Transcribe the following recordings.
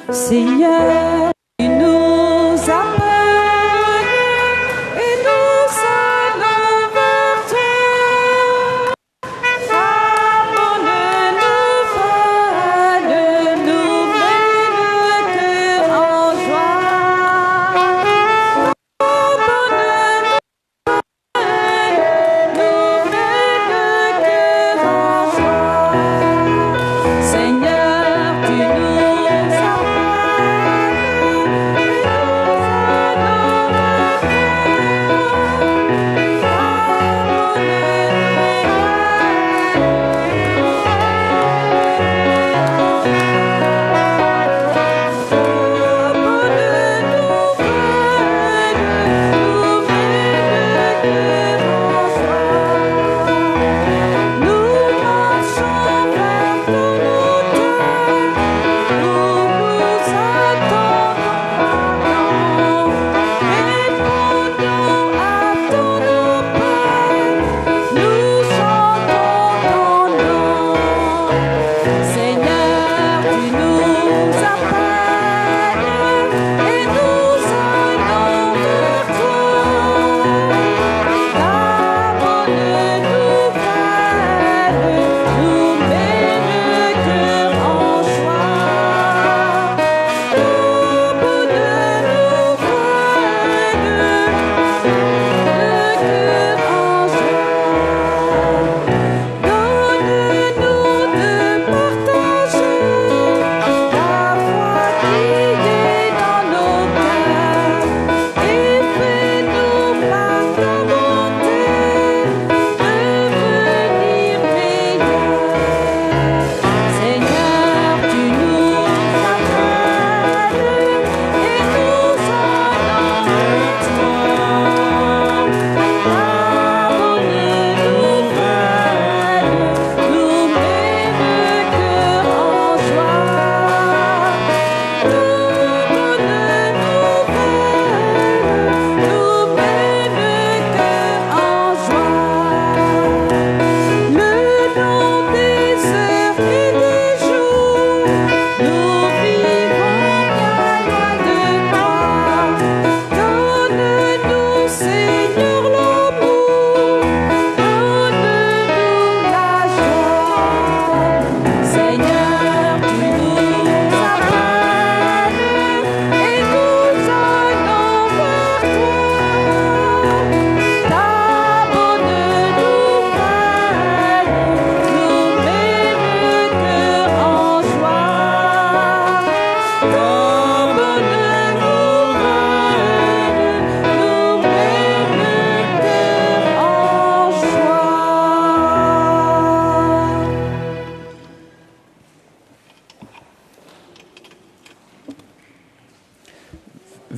Seigneur, tu nous appelles et nous allons vers toi. Abonne nouvelle, nous met le cœur en joie. Abonne nouvelle, nous met le cœur en joie. Seigneur, tu nous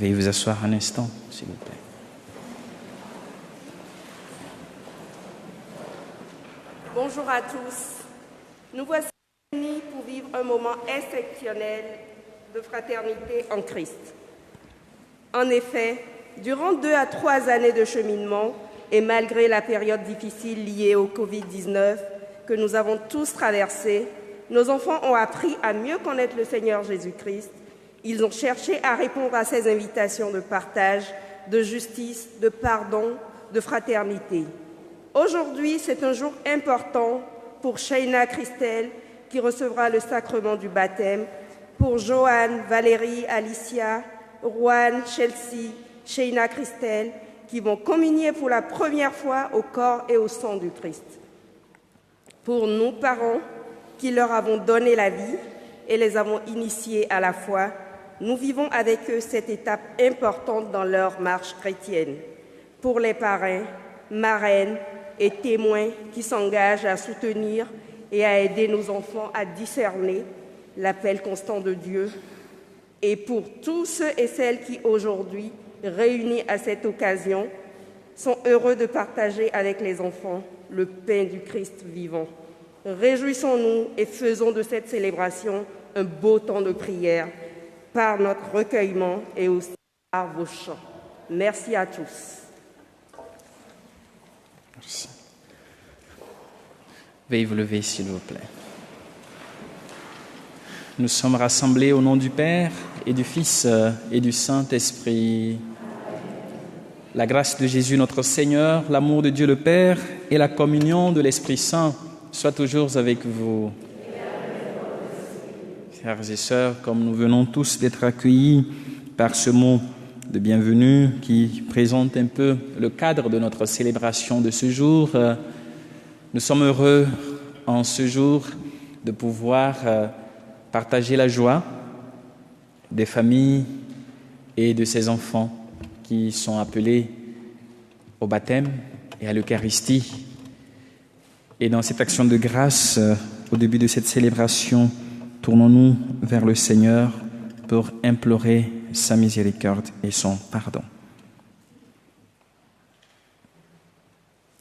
Veuillez vous asseoir un instant, s'il vous plaît. Bonjour à tous. Nous voici réunis pour vivre un moment exceptionnel de fraternité en Christ. En effet, durant 2 à 3 années de cheminement et malgré la période difficile liée au Covid-19 que nous avons tous traversée, nos enfants ont appris à mieux connaître le Seigneur Jésus-Christ. Ils ont cherché à répondre à ses invitations de partage, de justice, de pardon, de fraternité. Aujourd'hui, c'est un jour important pour Shaina Christelle, qui recevra le sacrement du baptême, pour Joanne, Valérie, Alicia, Juan, Chelsea, Shaina Christelle, qui vont communier pour la première fois au corps et au sang du Christ. Pour nous, parents, qui leur avons donné la vie et les avons initiés à la foi, nous vivons avec eux cette étape importante dans leur marche chrétienne. Pour les parrains, marraines et témoins qui s'engagent à soutenir et à aider nos enfants à discerner l'appel constant de Dieu, et pour tous ceux et celles qui aujourd'hui, réunis à cette occasion, sont heureux de partager avec les enfants le pain du Christ vivant. Réjouissons-nous et faisons de cette célébration un beau temps de prière par notre recueillement et aussi par vos chants. Merci à tous. Merci. Veuillez vous lever, s'il vous plaît. Nous sommes rassemblés au nom du Père et du Fils et du Saint-Esprit. La grâce de Jésus notre Seigneur, l'amour de Dieu le Père et la communion de l'Esprit Saint soient toujours avec vous. Frères et sœurs, comme nous venons tous d'être accueillis par ce mot de bienvenue qui présente un peu le cadre de notre célébration de ce jour, nous sommes heureux en ce jour de pouvoir partager la joie des familles et de ces enfants qui sont appelés au baptême et à l'Eucharistie. Et dans cette action de grâce, au début de cette célébration, tournons-nous vers le Seigneur pour implorer sa miséricorde et son pardon.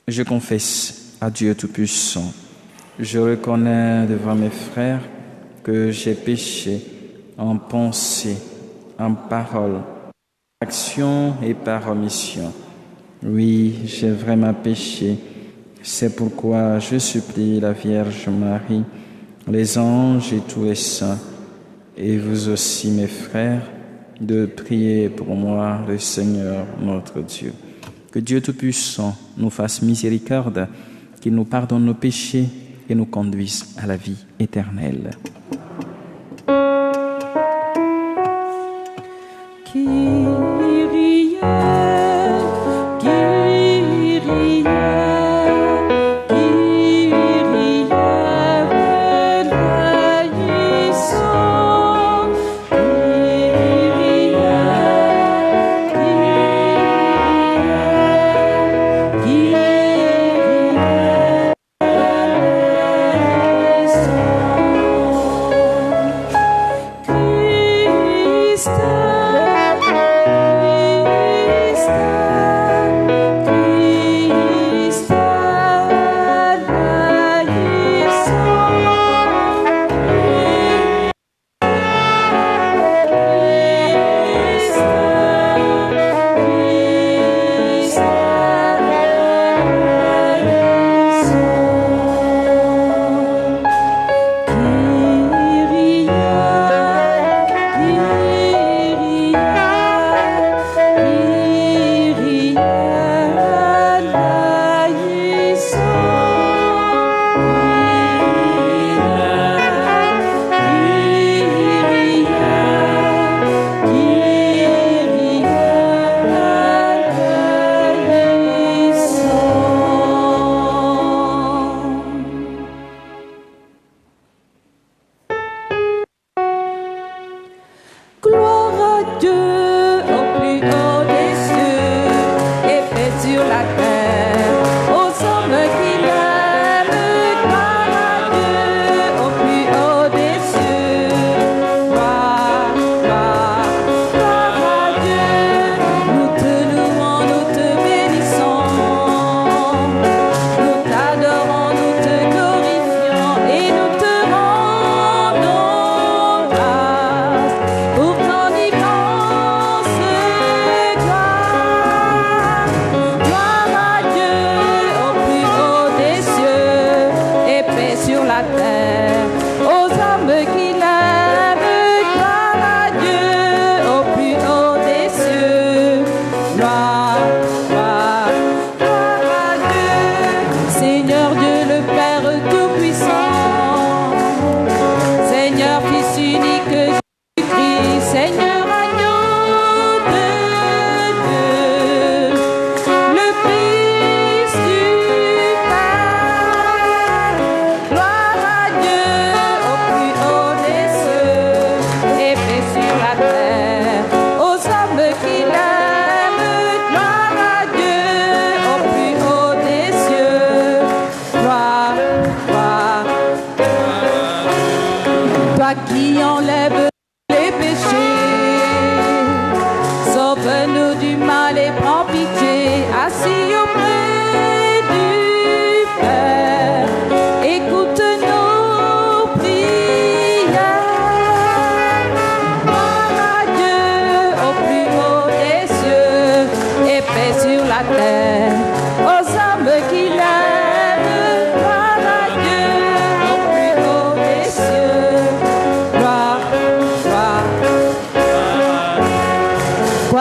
Je confesse à Dieu Tout-Puissant, je reconnais devant mes frères que j'ai péché en pensée, en parole, action et par omission. Oui, j'ai vraiment péché. C'est pourquoi je supplie la Vierge Marie, les anges et tous les saints, et vous aussi mes frères, de prier pour moi le Seigneur notre Dieu. Que Dieu Tout-Puissant nous fasse miséricorde, qu'il nous pardonne nos péchés et nous conduise à la vie éternelle. Kyrie, Kyrie, Kyrie, eleison. Kyrie, Kyrie,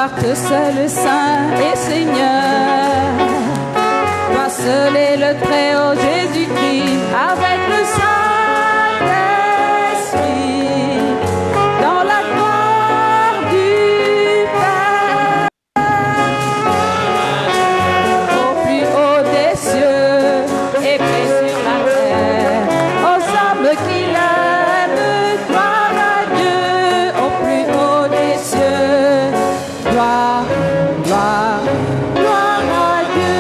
savoir que seul Saint et Seigneur, toi seul est le Très-Haut Jésus-Christ, avec le Saint-Esprit, dans la gloire du Père, au plus haut des cieux et paix sur la terre, aux âmes qui l'aiment, gloire à Dieu, au plus haut des cieux, gloire, gloire, gloire à Dieu.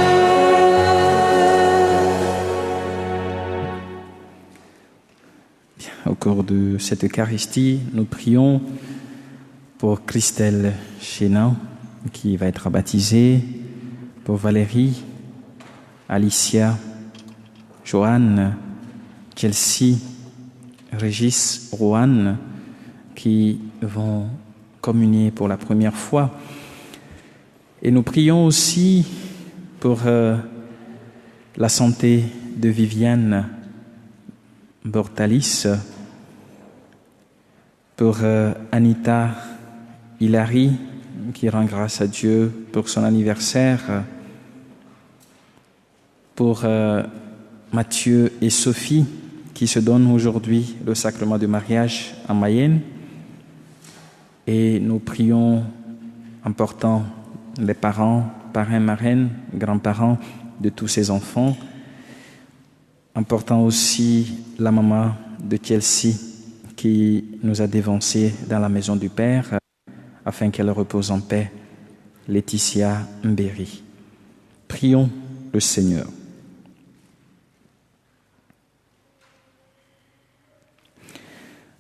Au cours de cette Eucharistie, nous prions pour Christelle Chénin, qui va être baptisée, pour Valérie, Alicia, Joanne, Chelsea, Régis, Roanne, qui vont communier pour la première fois. Et nous prions aussi pour la santé de Viviane Bortalis, pour Anita Hilary, qui rend grâce à Dieu pour son anniversaire, pour Mathieu et Sophie, qui se donnent aujourd'hui le sacrement de mariage en Mayenne. Et nous prions en portant les parents, parrains, marraines, grands-parents de tous ces enfants, en portant aussi la maman de Chelsea qui nous a dévancés dans la maison du Père, afin qu'elle repose en paix, Laetitia Mbéry. Prions le Seigneur.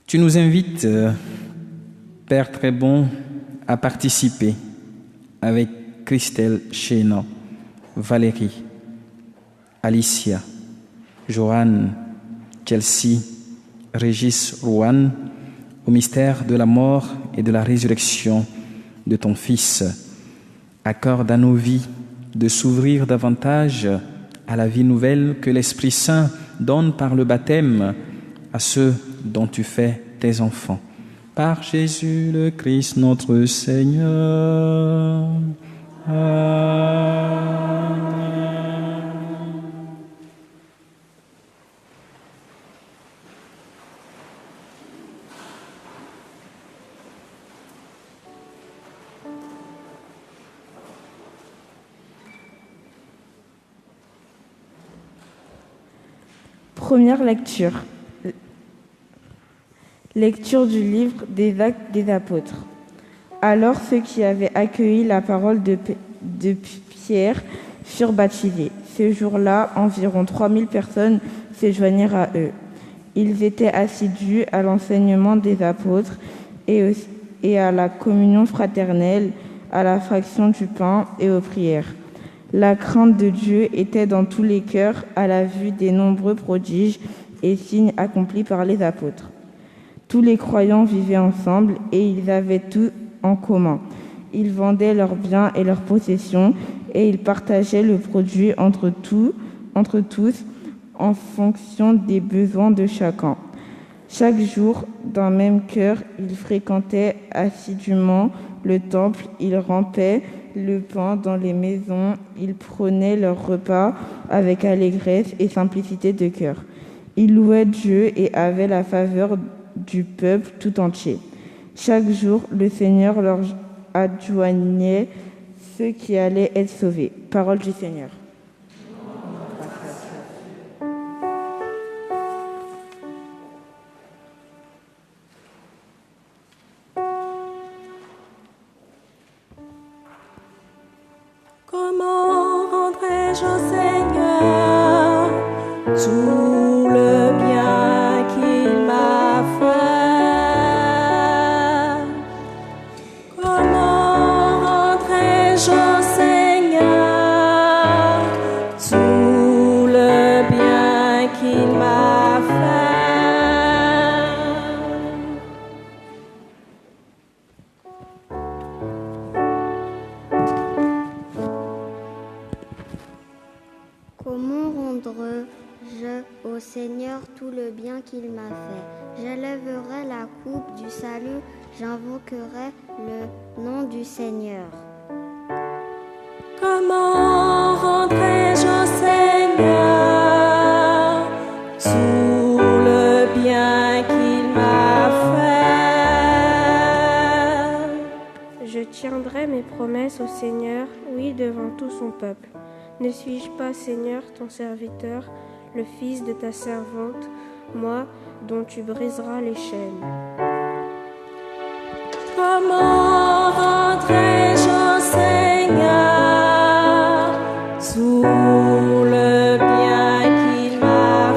Tu nous invites, Père très bon, à participer avec Christelle Chénan, Valérie, Alicia, Joanne, Chelsea, Régis, Roanne, au mystère de la mort et de la résurrection de ton Fils. Accorde à nos vies de s'ouvrir davantage à la vie nouvelle que l'Esprit Saint donne par le baptême à ceux dont tu fais tes enfants. Par Jésus le Christ notre Seigneur. Amen. Première lecture. Lecture du livre des Actes des Apôtres. Alors ceux qui avaient accueilli la parole de Pierre furent baptisés. Ce jour-là, environ 3000 personnes se joignirent à eux. Ils étaient assidus à l'enseignement des apôtres et à la communion fraternelle, à la fraction du pain et aux prières. La crainte de Dieu était dans tous les cœurs à la vue des nombreux prodiges et signes accomplis par les apôtres. Tous les croyants vivaient ensemble et ils avaient tout en commun. Ils vendaient leurs biens et leurs possessions et ils partageaient le produit entre tous en fonction des besoins de chacun. Chaque jour, d'un même cœur, ils fréquentaient assidûment le temple, ils rampaient le pain dans les maisons, ils prenaient leur repas avec allégresse et simplicité de cœur. Ils louaient Dieu et avaient la faveur du peuple tout entier. Chaque jour, le Seigneur leur adjoignait ceux qui allaient être sauvés. Parole du Seigneur. Comment rendrai-je au Seigneur tout le bien qu'il m'a fait? Comment rendrai-je au Seigneur tout le bien qu'il m'a fait? Comment rendre-je au Seigneur tout le bien qu'il m'a fait? J'élèverai la coupe du salut j'invoquerai le nom du Seigneur. Comment rendrai-je au Seigneur tout le bien qu'il m'a fait? Je tiendrai mes promesses au Seigneur, oui, devant tout son peuple. Ne suis-je pas, Seigneur, ton serviteur, le fils de ta servante, moi, dont tu briseras les chaînes? Comment rendrai-je au Seigneur tout le bien qu'il m'a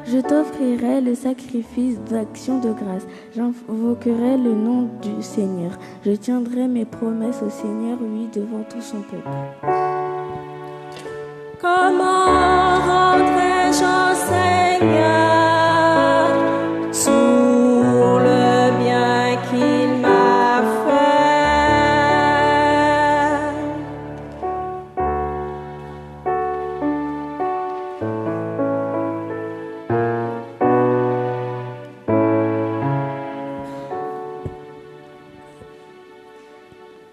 fait? Je t'offrirai le sacrifice d'action de grâce. J'invoquerai le nom du Seigneur. Je tiendrai mes promesses au Seigneur, oui, devant tout son peuple. Comment rendrai-je au Seigneur tout le bien qu'il m'a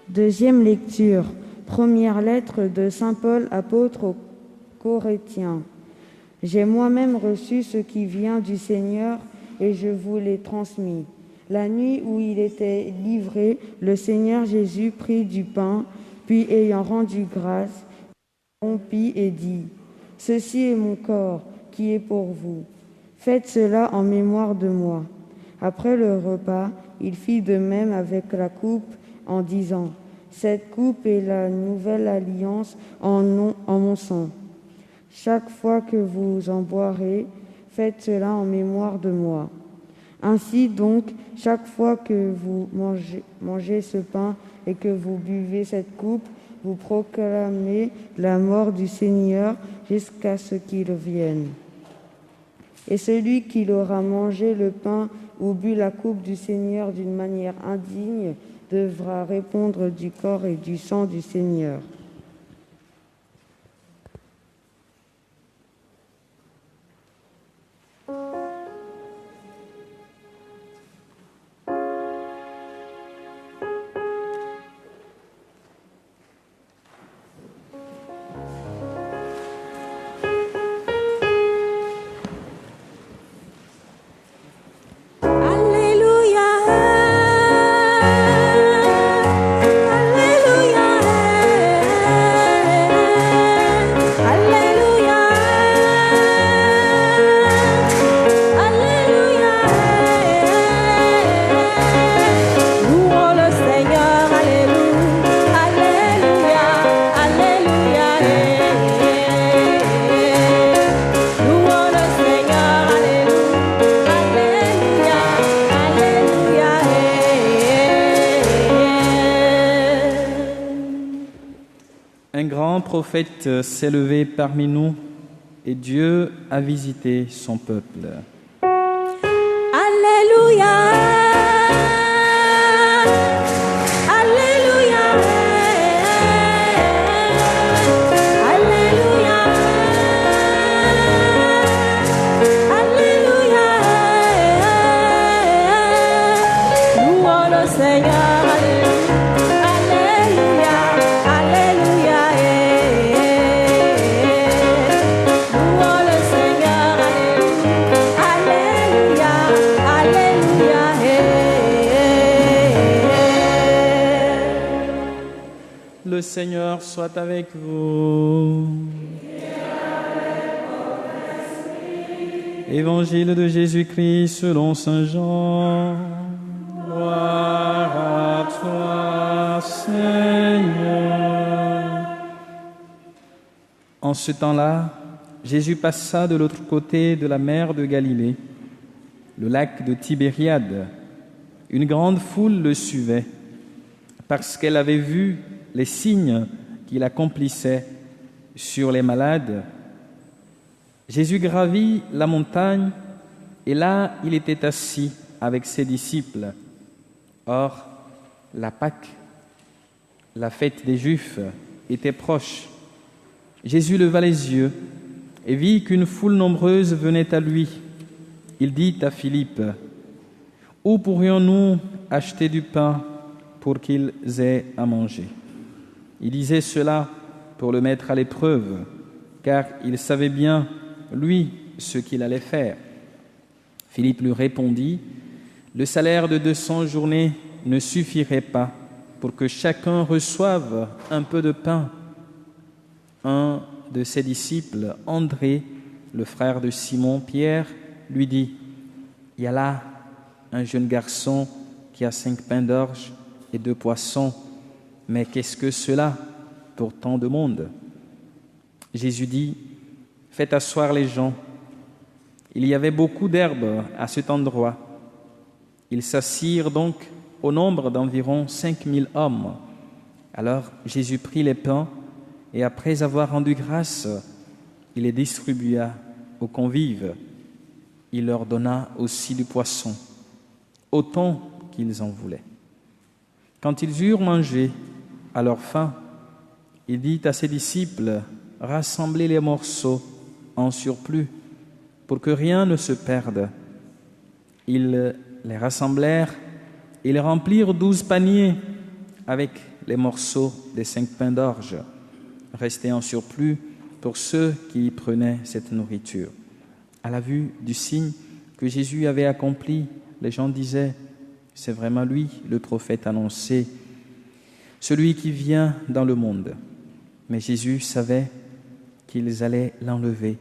Deuxième lecture. Première lettre de saint Paul, apôtre aux Corinthiens. J'ai moi-même reçu ce qui vient du Seigneur et je vous l'ai transmis. La nuit où il était livré, le Seigneur Jésus prit du pain, puis ayant rendu grâce, il rompit et dit : Ceci est mon corps qui est pour vous. Faites cela en mémoire de moi. Après le repas, il fit de même avec la coupe en disant : Cette coupe est la nouvelle alliance en mon sang. Chaque fois que vous en boirez, faites cela en mémoire de moi. Ainsi donc, chaque fois que vous mangez ce pain et que vous buvez cette coupe, vous proclamez la mort du Seigneur jusqu'à ce qu'il vienne. Et celui qui aura mangé le pain ou bu la coupe du Seigneur d'une manière indigne devra répondre du corps et du sang du Seigneur. Prophète s'est levé parmi nous et Dieu a visité son peuple. Alléluia, Alléluia, Alléluia, Alléluia, louons le Seigneur, Alléluia, Alléluia. Le Seigneur soit avec vous. Évangile de Jésus-Christ selon saint Jean. Gloire à toi, Seigneur. En ce temps-là, Jésus passa de l'autre côté de la mer de Galilée, le lac de Tibériade. Une grande foule le suivait, parce qu'elle avait vu les signes qu'il accomplissait sur les malades. Jésus gravit la montagne et là, il était assis avec ses disciples. Or, la Pâque, la fête des Juifs, était proche. Jésus leva les yeux et vit qu'une foule nombreuse venait à lui. Il dit à Philippe : Où pourrions-nous acheter du pain pour qu'ils aient à manger? Il disait cela pour le mettre à l'épreuve, car il savait bien, lui, ce qu'il allait faire. Philippe lui répondit, « Le salaire de 200 journées ne suffirait pas pour que chacun reçoive un peu de pain. » Un de ses disciples, André, le frère de Simon-Pierre, lui dit, « Il y a là un jeune garçon qui a 5 pains d'orge et 2 poissons, mais qu'est-ce que cela pour tant de monde ?» Jésus dit, « Faites asseoir les gens. » Il y avait beaucoup d'herbes à cet endroit. Ils s'assirent donc au nombre d'environ 5000 hommes. Alors Jésus prit les pains et après avoir rendu grâce, il les distribua aux convives. Il leur donna aussi du poisson, autant qu'ils en voulaient. Quand ils eurent mangé à leur faim, il dit à ses disciples, « Rassemblez les morceaux en surplus pour que rien ne se perde. » Ils les rassemblèrent et ils remplirent 12 paniers avec les morceaux des 5 pains d'orge, restés en surplus pour ceux qui y prenaient cette nourriture. À la vue du signe que Jésus avait accompli, les gens disaient, « C'est vraiment lui, le prophète annoncé, celui qui vient dans le monde. » Mais Jésus savait qu'ils allaient l'enlever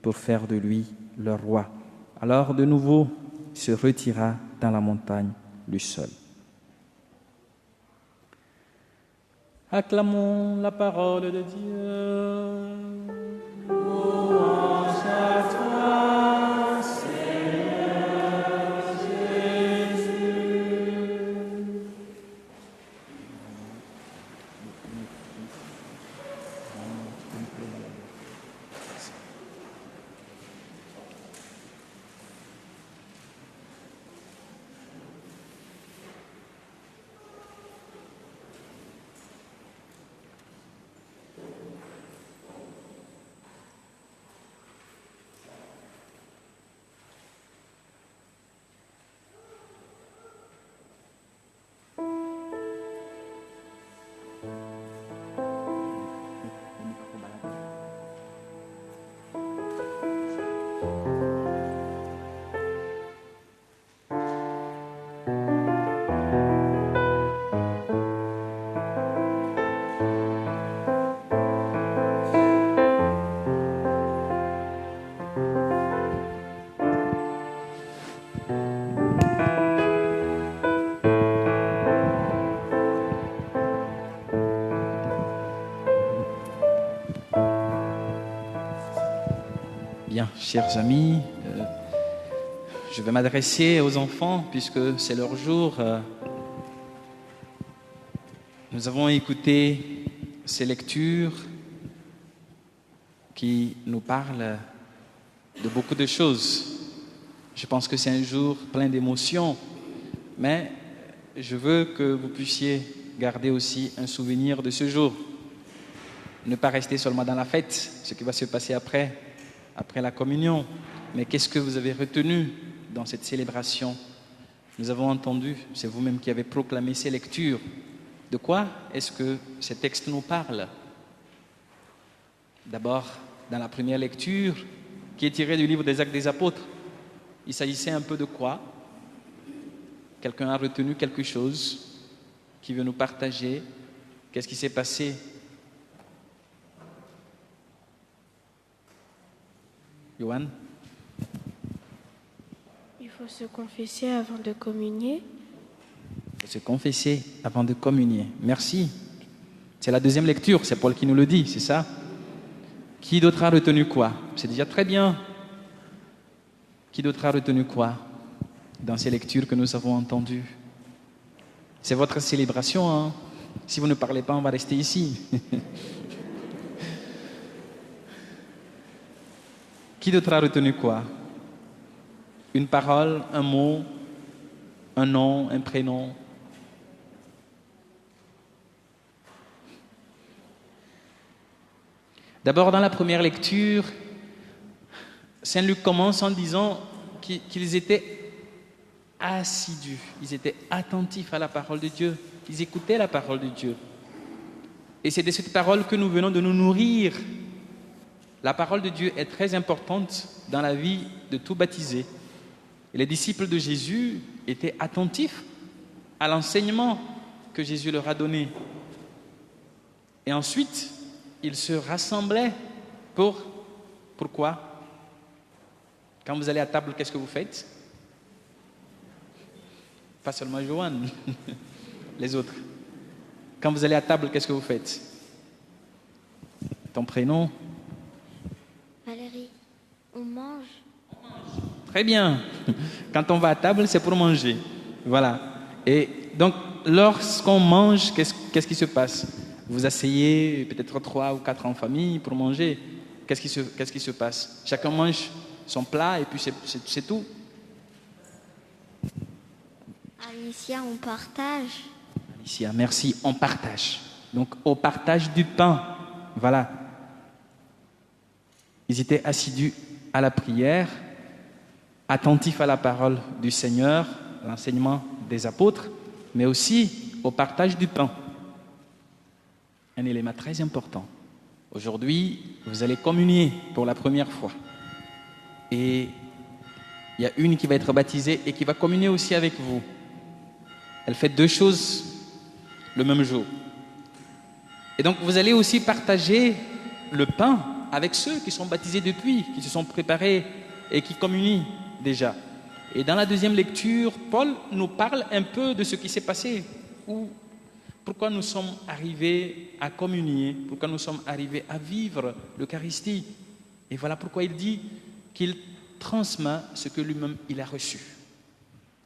pour faire de lui leur roi. Alors de nouveau, il se retira dans la montagne, lui seul. Acclamons la parole de Dieu. Louange à toi, Seigneur Jésus. Bien, chers amis, je vais m'adresser aux enfants puisque c'est leur jour. Nous avons écouté ces lectures qui nous parlent de beaucoup de choses. Je pense que c'est un jour plein d'émotions, mais je veux que vous puissiez garder aussi un souvenir de ce jour. Ne pas rester seulement dans la fête, ce qui va se passer après la communion. Mais qu'est-ce que vous avez retenu dans cette célébration? Nous avons entendu, c'est vous-même qui avez proclamé ces lectures. De quoi est-ce que ces textes nous parlent? D'abord, dans la première lecture, qui est tirée du livre des Actes des Apôtres, il s'agissait un peu de quoi? Quelqu'un a retenu quelque chose qui veut nous partager? Qu'est-ce qui s'est passé? Johan? Il faut se confesser avant de communier. Il faut se confesser avant de communier. Merci. C'est la deuxième lecture, c'est Paul qui nous le dit, c'est ça? Qui d'autre a retenu quoi? C'est déjà très bien. Qui d'autre a retenu quoi dans ces lectures que nous avons entendues? C'est votre célébration, hein? Si vous ne parlez pas, on va rester ici. Qui d'autre a retenu quoi? Une parole, un mot, un nom, un prénom. D'abord, dans la première lecture, Saint Luc commence en disant qu'ils étaient assidus, ils étaient attentifs à la parole de Dieu, ils écoutaient la parole de Dieu. Et c'est de cette parole que nous venons de nous nourrir. La parole de Dieu est très importante dans la vie de tout baptisé. Et les disciples de Jésus étaient attentifs à l'enseignement que Jésus leur a donné. Et ensuite, ils se rassemblaient pourquoi? Quand vous allez à table, qu'est-ce que vous faites? Pas seulement Joanne, les autres. Quand vous allez à table, qu'est-ce que vous faites? Ton prénom? Valérie, on mange. Très bien. Quand on va à table, c'est pour manger. Voilà. Et donc, lorsqu'on mange, qu'est-ce qui se passe? Vous asseyez peut-être 3 ou 4 en famille pour manger. Qu'est-ce qui se passe? Chacun mange son plat et puis c'est tout. Alicia, on partage. Alicia, merci. On partage. Donc, au partage du pain. Voilà. Ils étaient assidus à la prière, attentifs à la parole du Seigneur, l'enseignement des apôtres, mais aussi au partage du pain. Un élément très important. Aujourd'hui, vous allez communier pour la première fois. Et il y a une qui va être baptisée et qui va communier aussi avec vous. Elle fait 2 choses le même jour. Et donc, vous allez aussi partager le pain avec ceux qui sont baptisés depuis, qui se sont préparés et qui communient déjà. Et dans la deuxième lecture, Paul nous parle un peu de ce qui s'est passé, pourquoi nous sommes arrivés à communier, pourquoi nous sommes arrivés à vivre l'Eucharistie. Et voilà pourquoi il dit qu'il transmet ce que lui-même il a reçu.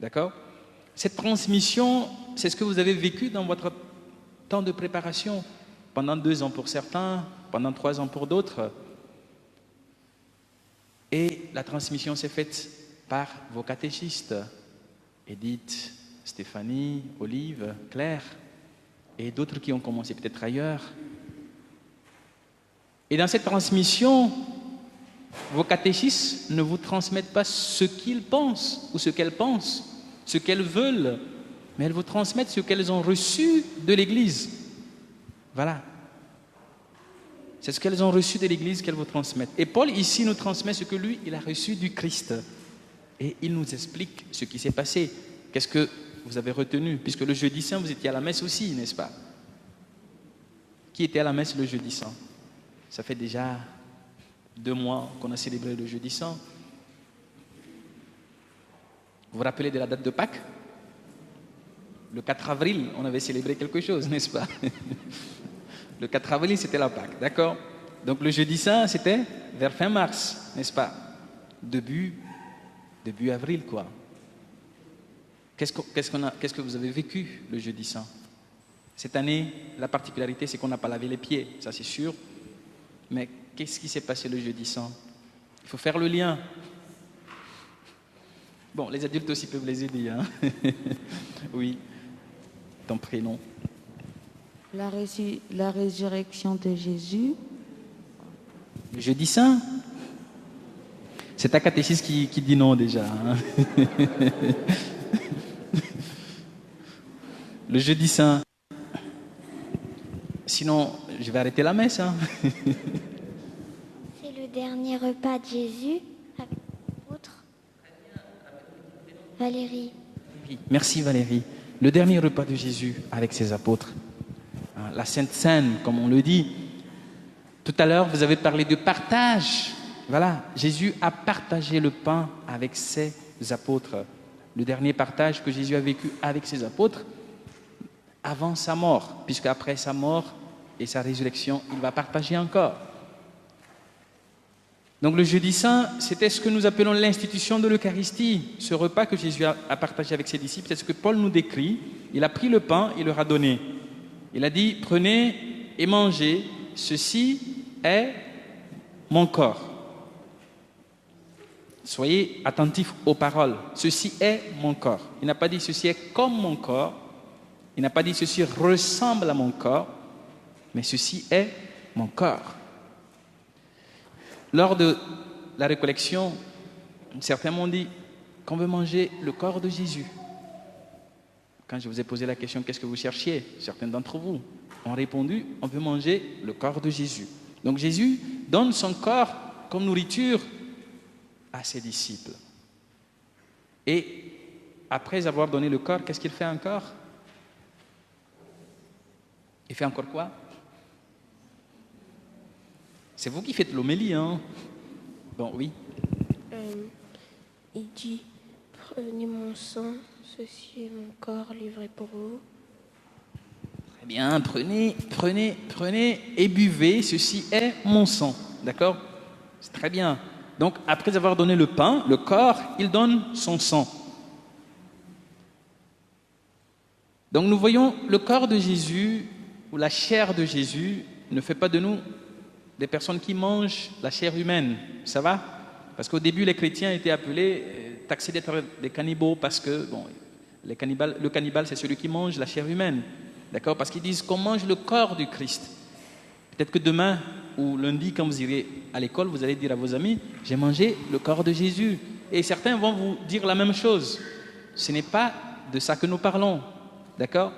D'accord? Cette transmission, c'est ce que vous avez vécu dans votre temps de préparation, pendant 2 ans pour certains, pendant 3 ans pour d'autres. Et la transmission s'est faite par vos catéchistes, Edith, Stéphanie, Olive, Claire, et d'autres qui ont commencé peut-être ailleurs. Et dans cette transmission, vos catéchistes ne vous transmettent pas ce qu'ils pensent ou ce qu'elles pensent, ce qu'elles veulent, mais elles vous transmettent ce qu'elles ont reçu de l'Église. Voilà. C'est ce qu'elles ont reçu de l'Église qu'elles vous transmettent. Et Paul ici nous transmet ce que lui, il a reçu du Christ. Et il nous explique ce qui s'est passé. Qu'est-ce que vous avez retenu? Puisque le jeudi saint, vous étiez à la messe aussi, n'est-ce pas? Qui était à la messe le jeudi saint? Ça fait déjà 2 mois qu'on a célébré le jeudi saint. Vous vous rappelez de la date de Pâques? Le 4 avril, on avait célébré quelque chose, n'est-ce pas? Le 4 avril, c'était la Pâques, d'accord? Donc le jeudi saint, c'était vers fin mars, n'est-ce pas? Début avril, quoi. Qu'est-ce que vous avez vécu le jeudi saint? Cette année, la particularité, c'est qu'on n'a pas lavé les pieds, ça c'est sûr. Mais qu'est-ce qui s'est passé le jeudi saint? Il faut faire le lien. Bon, les adultes aussi peuvent les aider, hein? Oui. Ton prénom? La résurrection de Jésus. Le jeudi saint? C'est ta catéchiste qui dit non déjà. Hein? Le jeudi saint. Sinon, je vais arrêter la messe. Hein? C'est le dernier repas de Jésus avec l'autre. Valérie. Merci Valérie. Le dernier repas de Jésus avec ses apôtres. La Sainte Seine, comme on le dit. Tout à l'heure, vous avez parlé de partage. Voilà, Jésus a partagé le pain avec ses apôtres. Le dernier partage que Jésus a vécu avec ses apôtres avant sa mort, puisque après sa mort et sa résurrection, il va partager encore. Donc le jeudi saint, c'était ce que nous appelons l'institution de l'Eucharistie, ce repas que Jésus a partagé avec ses disciples, c'est ce que Paul nous décrit. Il a pris le pain, il leur a donné. Il a dit, prenez et mangez, ceci est mon corps. Soyez attentifs aux paroles. Ceci est mon corps. Il n'a pas dit ceci est comme mon corps. Il n'a pas dit ceci ressemble à mon corps. Mais ceci est mon corps. Lors de la récollection, certains m'ont dit, qu'on veut manger le corps de Jésus. Quand je vous ai posé la question, qu'est-ce que vous cherchiez? Certains d'entre vous ont répondu, on veut manger le corps de Jésus. Donc Jésus donne son corps comme nourriture à ses disciples. Et après avoir donné le corps, qu'est-ce qu'il fait encore? Il fait encore quoi? C'est vous qui faites l'homélie, hein? Bon, oui. Il dit, prenez mon sang, ceci est mon corps livré pour vous. Très bien, prenez et buvez, ceci est mon sang. D'accord? C'est très bien. Donc, après avoir donné le pain, le corps, il donne son sang. Donc, nous voyons le corps de Jésus, ou la chair de Jésus, ne fait pas de nous des personnes qui mangent la chair humaine. Ça va? Parce qu'au début, les chrétiens étaient appelés, taxés d'être des cannibaux, parce que, bon, le cannibale, c'est celui qui mange la chair humaine. D'accord? Parce qu'ils disent qu'on mange le corps du Christ. Peut-être que demain ou lundi, quand vous irez à l'école, vous allez dire à vos amis, j'ai mangé le corps de Jésus. Et certains vont vous dire la même chose. Ce n'est pas de ça que nous parlons. D'accord?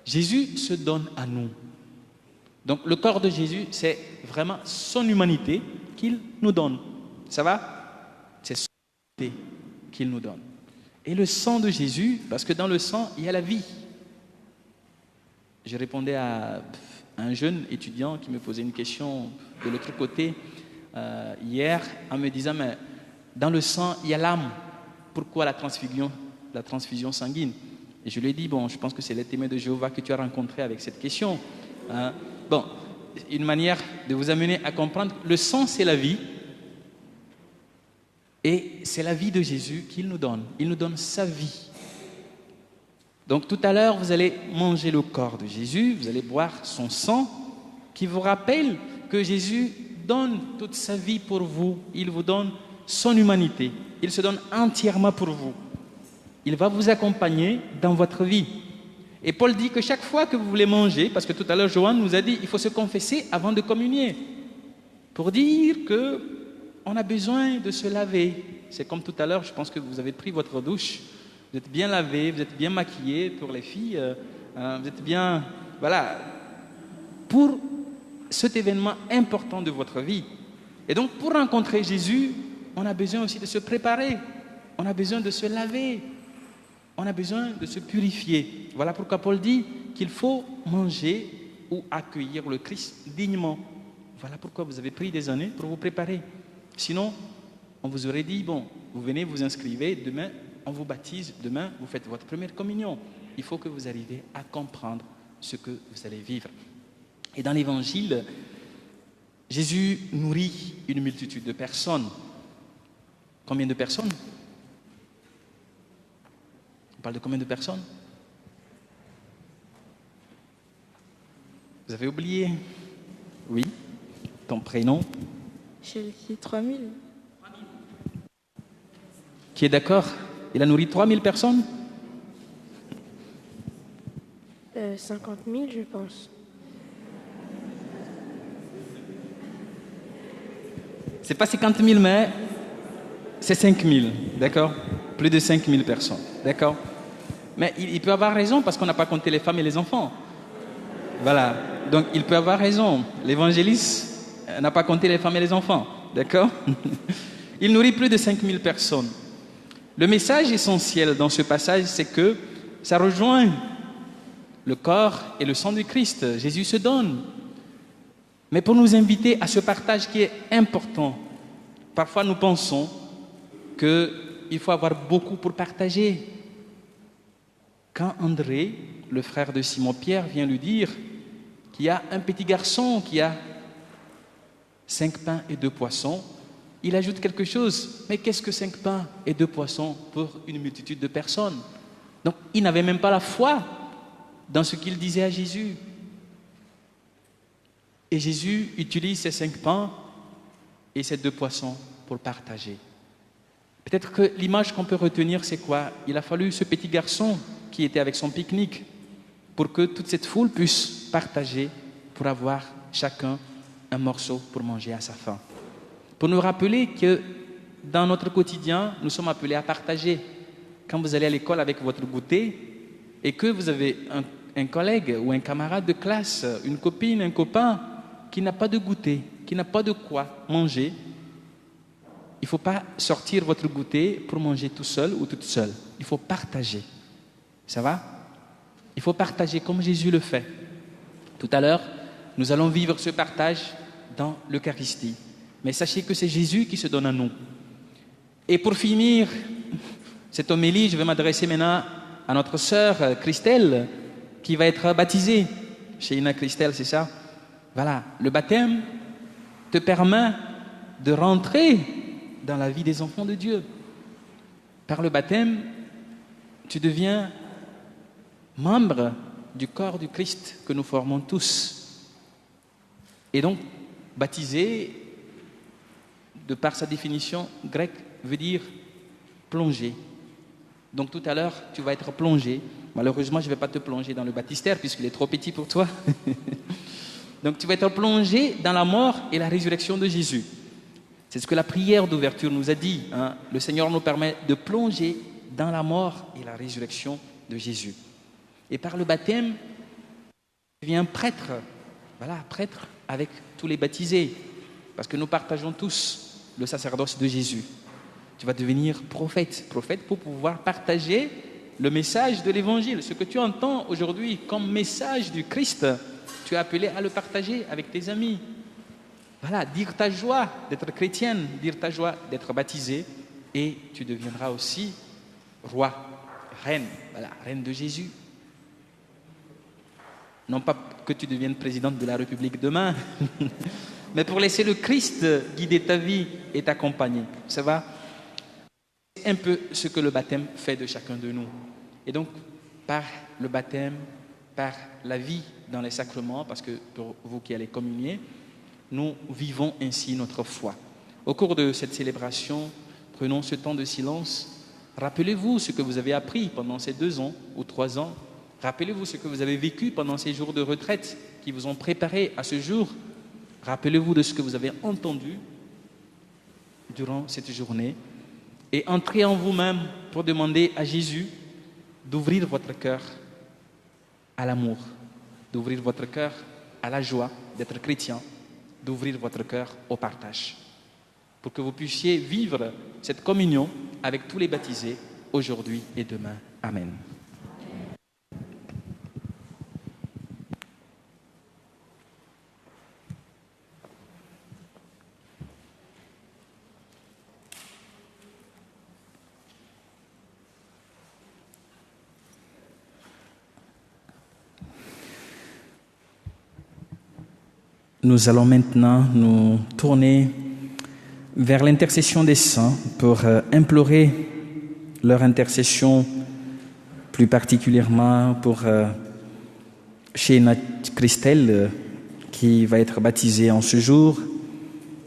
Jésus se donne à nous. Donc le corps de Jésus, c'est vraiment son humanité qu'il nous donne. Ça va? C'est son humanité qu'il nous donne. Et le sang de Jésus, parce que dans le sang, il y a la vie. Je répondais à un jeune étudiant qui me posait une question de l'autre côté hier en me disant, mais dans le sang, il y a l'âme. Pourquoi la transfusion sanguine? Et je lui ai dit, bon, je pense que c'est les témoins de Jéhovah que tu as rencontrés avec cette question. Bon, une manière de vous amener à comprendre, le sang, c'est la vie. Et c'est la vie de Jésus qu'il nous donne. Il nous donne sa vie. Donc tout à l'heure, vous allez manger le corps de Jésus, vous allez boire son sang, qui vous rappelle que Jésus donne toute sa vie pour vous. Il vous donne son humanité. Il se donne entièrement pour vous. Il va vous accompagner dans votre vie. Et Paul dit que chaque fois que vous voulez manger, parce que tout à l'heure, Joanne nous a dit, il faut se confesser avant de communier. Pour dire qu'on a besoin de se laver. C'est comme tout à l'heure, je pense que vous avez pris votre douche. Vous êtes bien lavé, vous êtes bien maquillé pour les filles. Vous êtes bien... Voilà. Pour cet événement important de votre vie. Et donc, pour rencontrer Jésus, on a besoin aussi de se préparer. On a besoin de se laver. On a besoin de se purifier. Voilà pourquoi Paul dit qu'il faut manger ou accueillir le Christ dignement. Voilà pourquoi vous avez pris des années pour vous préparer. Sinon, on vous aurait dit, bon, vous venez, vous inscrivez, demain, on vous baptise, demain, vous faites votre première communion. Il faut que vous arriviez à comprendre ce que vous allez vivre. Et dans l'Évangile, Jésus nourrit une multitude de personnes. Combien de personnes? On parle de combien de personnes? Vous avez oublié? Oui. Ton prénom? J'ai dit 3000. Qui est d'accord? Il a nourri 3000 personnes? 50 000, je pense. C'est pas 50 000, mais c'est 5 000, d'accord? Plus de 5 000 personnes, d'accord? Mais il peut avoir raison parce qu'on n'a pas compté les femmes et les enfants. Voilà, donc il peut avoir raison. L'évangéliste n'a pas compté les femmes et les enfants, d'accord? Il nourrit plus de 5 000 personnes. Le message essentiel dans ce passage, c'est que ça rejoint le corps et le sang du Christ. Jésus se donne. Mais pour nous inviter à ce partage qui est important, parfois nous pensons qu'il faut avoir beaucoup pour partager. Quand André, le frère de Simon-Pierre, vient lui dire qu'il y a un petit garçon qui a 5 pains et 2 poissons, il ajoute quelque chose. Mais qu'est-ce que 5 pains et 2 poissons pour une multitude de personnes? Donc, il n'avait même pas la foi dans ce qu'il disait à Jésus. Et Jésus utilise ces 5 pains et ces 2 poissons pour partager. Peut-être que l'image qu'on peut retenir, c'est quoi? Il a fallu ce petit garçon qui était avec son pique-nique pour que toute cette foule puisse partager, pour avoir chacun un morceau pour manger à sa faim. Pour nous rappeler que dans notre quotidien, nous sommes appelés à partager. Quand vous allez à l'école avec votre goûter et que vous avez un collègue ou un camarade de classe, une copine, un copain qui n'a pas de goûter, qui n'a pas de quoi manger, il ne faut pas sortir votre goûter pour manger tout seul ou toute seule. Il faut partager. Ça va? Il faut partager comme Jésus le fait. Tout à l'heure, nous allons vivre ce partage dans l'Eucharistie. Mais sachez que c'est Jésus qui se donne à nous. Et pour finir cette homélie, je vais m'adresser maintenant à notre sœur Christelle, qui va être baptisée. Chez Ina Christelle, c'est ça? Voilà, le baptême te permet de rentrer dans la vie des enfants de Dieu. Par le baptême, tu deviens membre du corps du Christ que nous formons tous. Et donc, baptiser, de par sa définition grecque, veut dire plonger. Donc tout à l'heure, tu vas être plongé. Malheureusement, je ne vais pas te plonger dans le baptistère puisqu'il est trop petit pour toi. Donc tu vas être plongé dans la mort et la résurrection de Jésus. C'est ce que la prière d'ouverture nous a dit. Le Seigneur nous permet de plonger dans la mort et la résurrection de Jésus. Et par le baptême, tu deviens prêtre. Voilà, prêtre avec tous les baptisés. Parce que nous partageons tous le sacerdoce de Jésus. Tu vas devenir prophète. Prophète pour pouvoir partager le message de l'Évangile. Ce que tu entends aujourd'hui comme message du Christ, tu es appelé à le partager avec tes amis. Voilà, dire ta joie d'être chrétienne, dire ta joie d'être baptisé, et tu deviendras aussi roi, reine, voilà, reine de Jésus. Non pas que tu deviennes présidente de la République demain, mais pour laisser le Christ guider ta vie et t'accompagner. Ça va? C'est un peu ce que le baptême fait de chacun de nous. Et donc, par le baptême, par la vie dans les sacrements, parce que pour vous qui allez communier, nous vivons ainsi notre foi. Au cours de cette célébration, prenons ce temps de silence. Rappelez-vous ce que vous avez appris pendant ces 2 ans ou 3 ans. Rappelez-vous ce que vous avez vécu pendant ces jours de retraite qui vous ont préparé à ce jour. Rappelez-vous de ce que vous avez entendu durant cette journée. Et entrez en vous-même pour demander à Jésus d'ouvrir votre cœur à l'amour, d'ouvrir votre cœur à la joie d'être chrétien, d'ouvrir votre cœur au partage, pour que vous puissiez vivre cette communion avec tous les baptisés aujourd'hui et demain. Amen. Nous allons maintenant nous tourner vers l'intercession des saints pour implorer leur intercession, plus particulièrement pour Sheina Christelle qui va être baptisée en ce jour,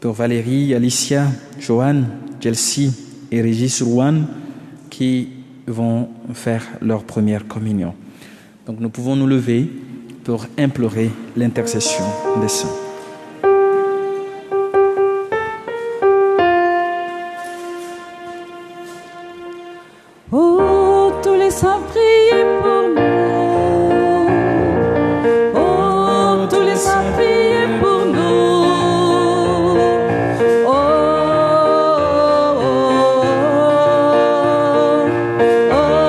pour Valérie, Alicia, Joanne, Chelsea et Régis Rouen qui vont faire leur première communion. Donc nous pouvons nous lever pour implorer l'intercession des saints. Oh, tous les saints, priez pour nous. Oh, tous les saints, priez pour nous. Oh, oh, oh, oh, oh, oh.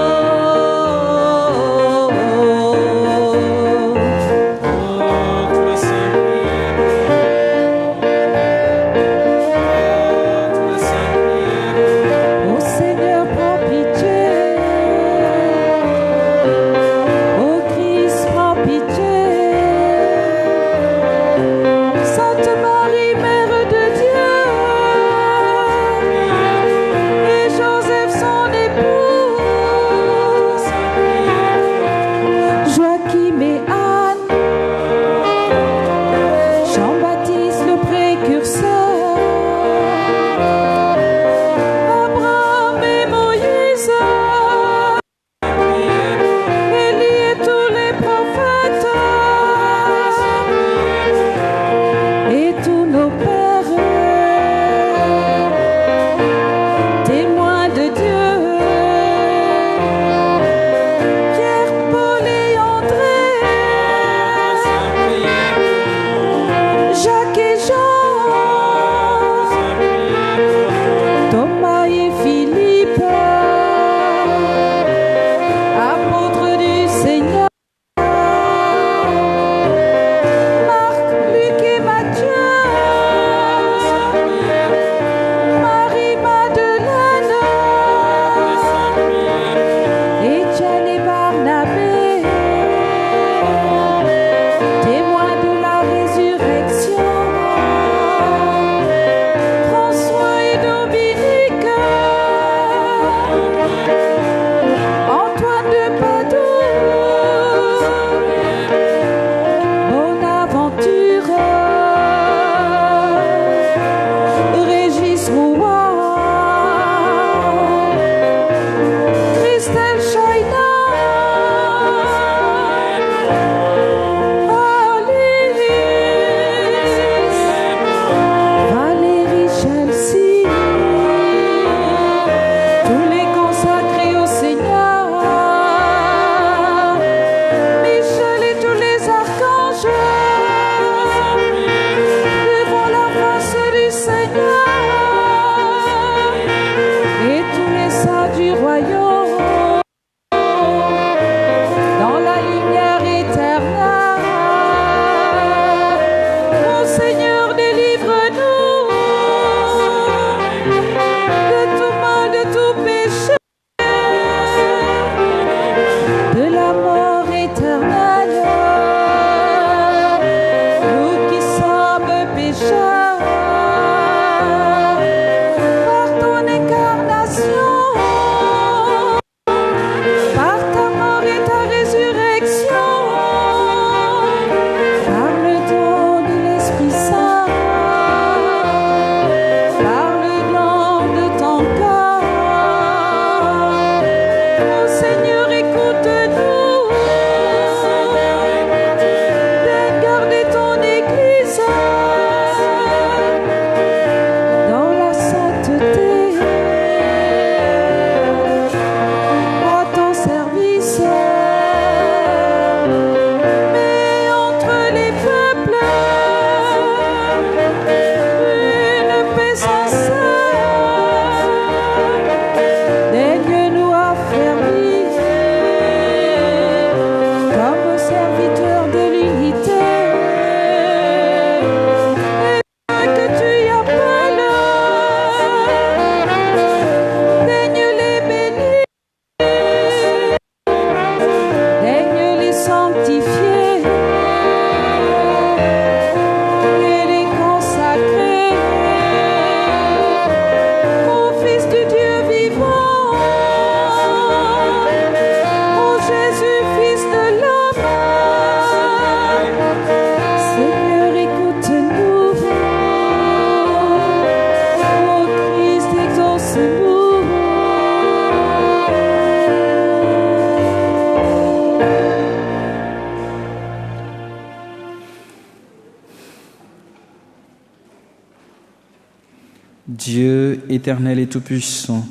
Dieu éternel et tout-puissant,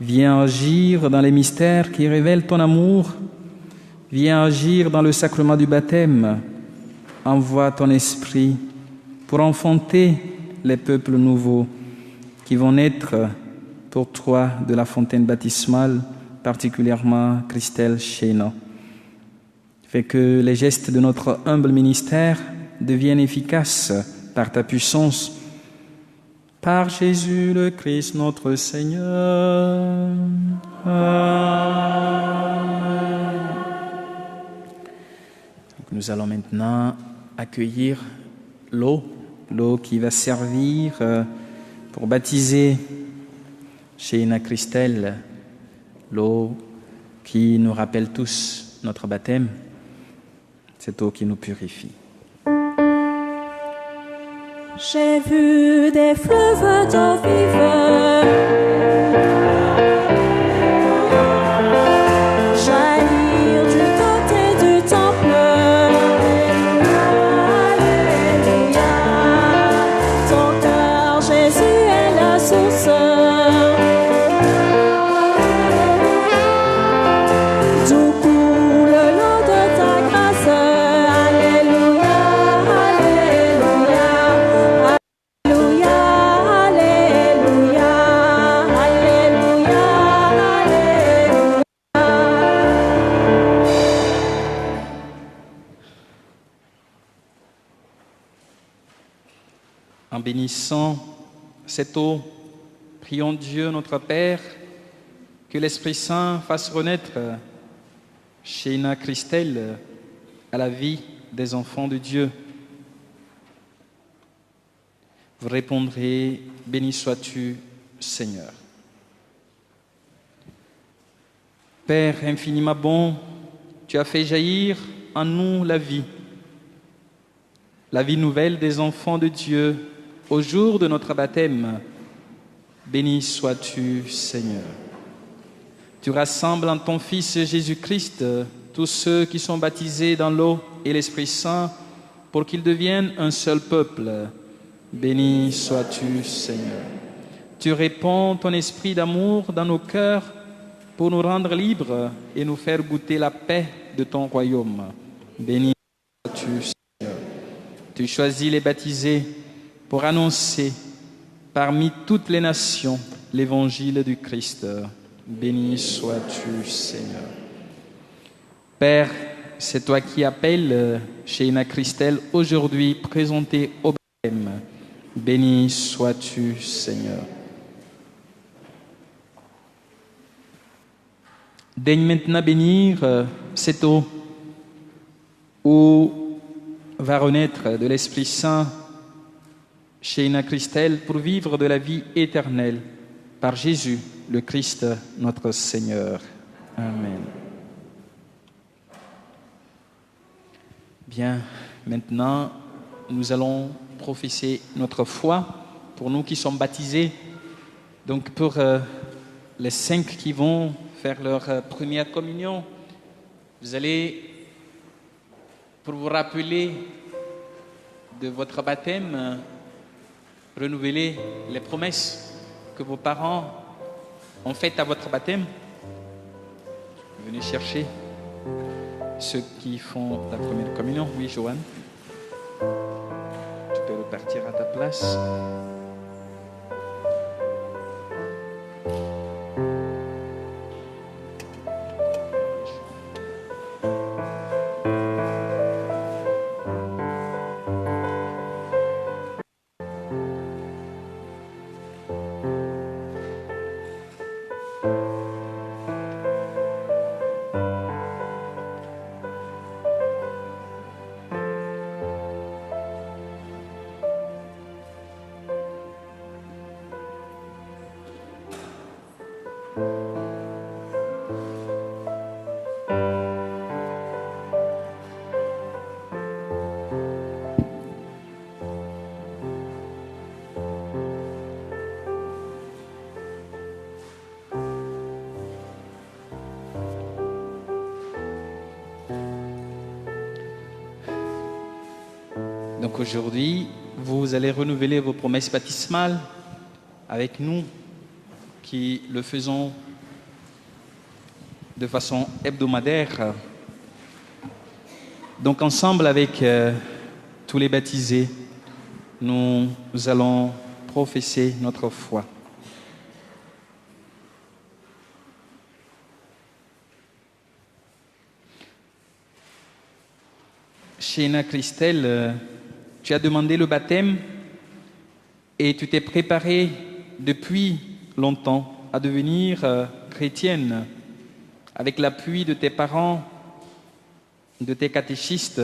viens agir dans les mystères qui révèlent ton amour, viens agir dans le sacrement du baptême, envoie ton esprit pour enfanter les peuples nouveaux qui vont naître pour toi de la fontaine baptismale, particulièrement Christelle Chéna. Fais que les gestes de notre humble ministère deviennent efficaces par ta puissance. Par Jésus le Christ notre Seigneur. Amen. Nous allons maintenant accueillir l'eau qui va servir pour baptiser Chéna Christelle, l'eau qui nous rappelle tous notre baptême, cette eau qui nous purifie. J'ai vu des fleuves d'eau vive jaillir du côté du temple. Alléluia, ton cœur, Jésus, est la source d'où coule l'eau de ta grâce. Alléluia, alléluia. En bénissant cette eau, prions Dieu notre Père que l'Esprit Saint fasse renaître Chéna Christelle à la vie des enfants de Dieu. Vous répondrez, béni sois-tu, Seigneur. Père infiniment bon, tu as fait jaillir en nous la vie nouvelle des enfants de Dieu au jour de notre baptême. Béni sois-tu, Seigneur. Tu rassembles en ton Fils Jésus-Christ tous ceux qui sont baptisés dans l'eau et l'Esprit Saint pour qu'ils deviennent un seul peuple. Béni sois-tu, Seigneur. Tu répands ton esprit d'amour dans nos cœurs pour nous rendre libres et nous faire goûter la paix de ton royaume. Béni sois-tu, Seigneur. Tu choisis les baptisés pour annoncer parmi toutes les nations l'évangile du Christ. Béni sois-tu, Seigneur. Père, c'est toi qui appelles Chéna Christelle aujourd'hui présentée au baptême. Béni sois-tu, Seigneur. Daigne maintenant bénir cette eau où va renaître de l'Esprit Saint Chéna Christelle pour vivre de la vie éternelle par Jésus, le Christ, notre Seigneur. Amen. Bien, maintenant, nous allons professer notre foi pour nous qui sommes baptisés. Donc, pour les 5 qui vont faire leur première communion, vous allez, pour vous rappeler de votre baptême, renouveler les promesses que vos parents ont faites à votre baptême. Venez chercher ceux qui font la première communion. Oui, Joanne, tu peux repartir à ta place. Donc aujourd'hui, vous allez renouveler vos promesses baptismales avec nous qui le faisons de façon hebdomadaire. Donc ensemble avec tous les baptisés, nous allons professer notre foi. Sheina Christelle, tu as demandé le baptême et tu t'es préparée depuis longtemps à devenir chrétienne avec l'appui de tes parents, de tes catéchistes,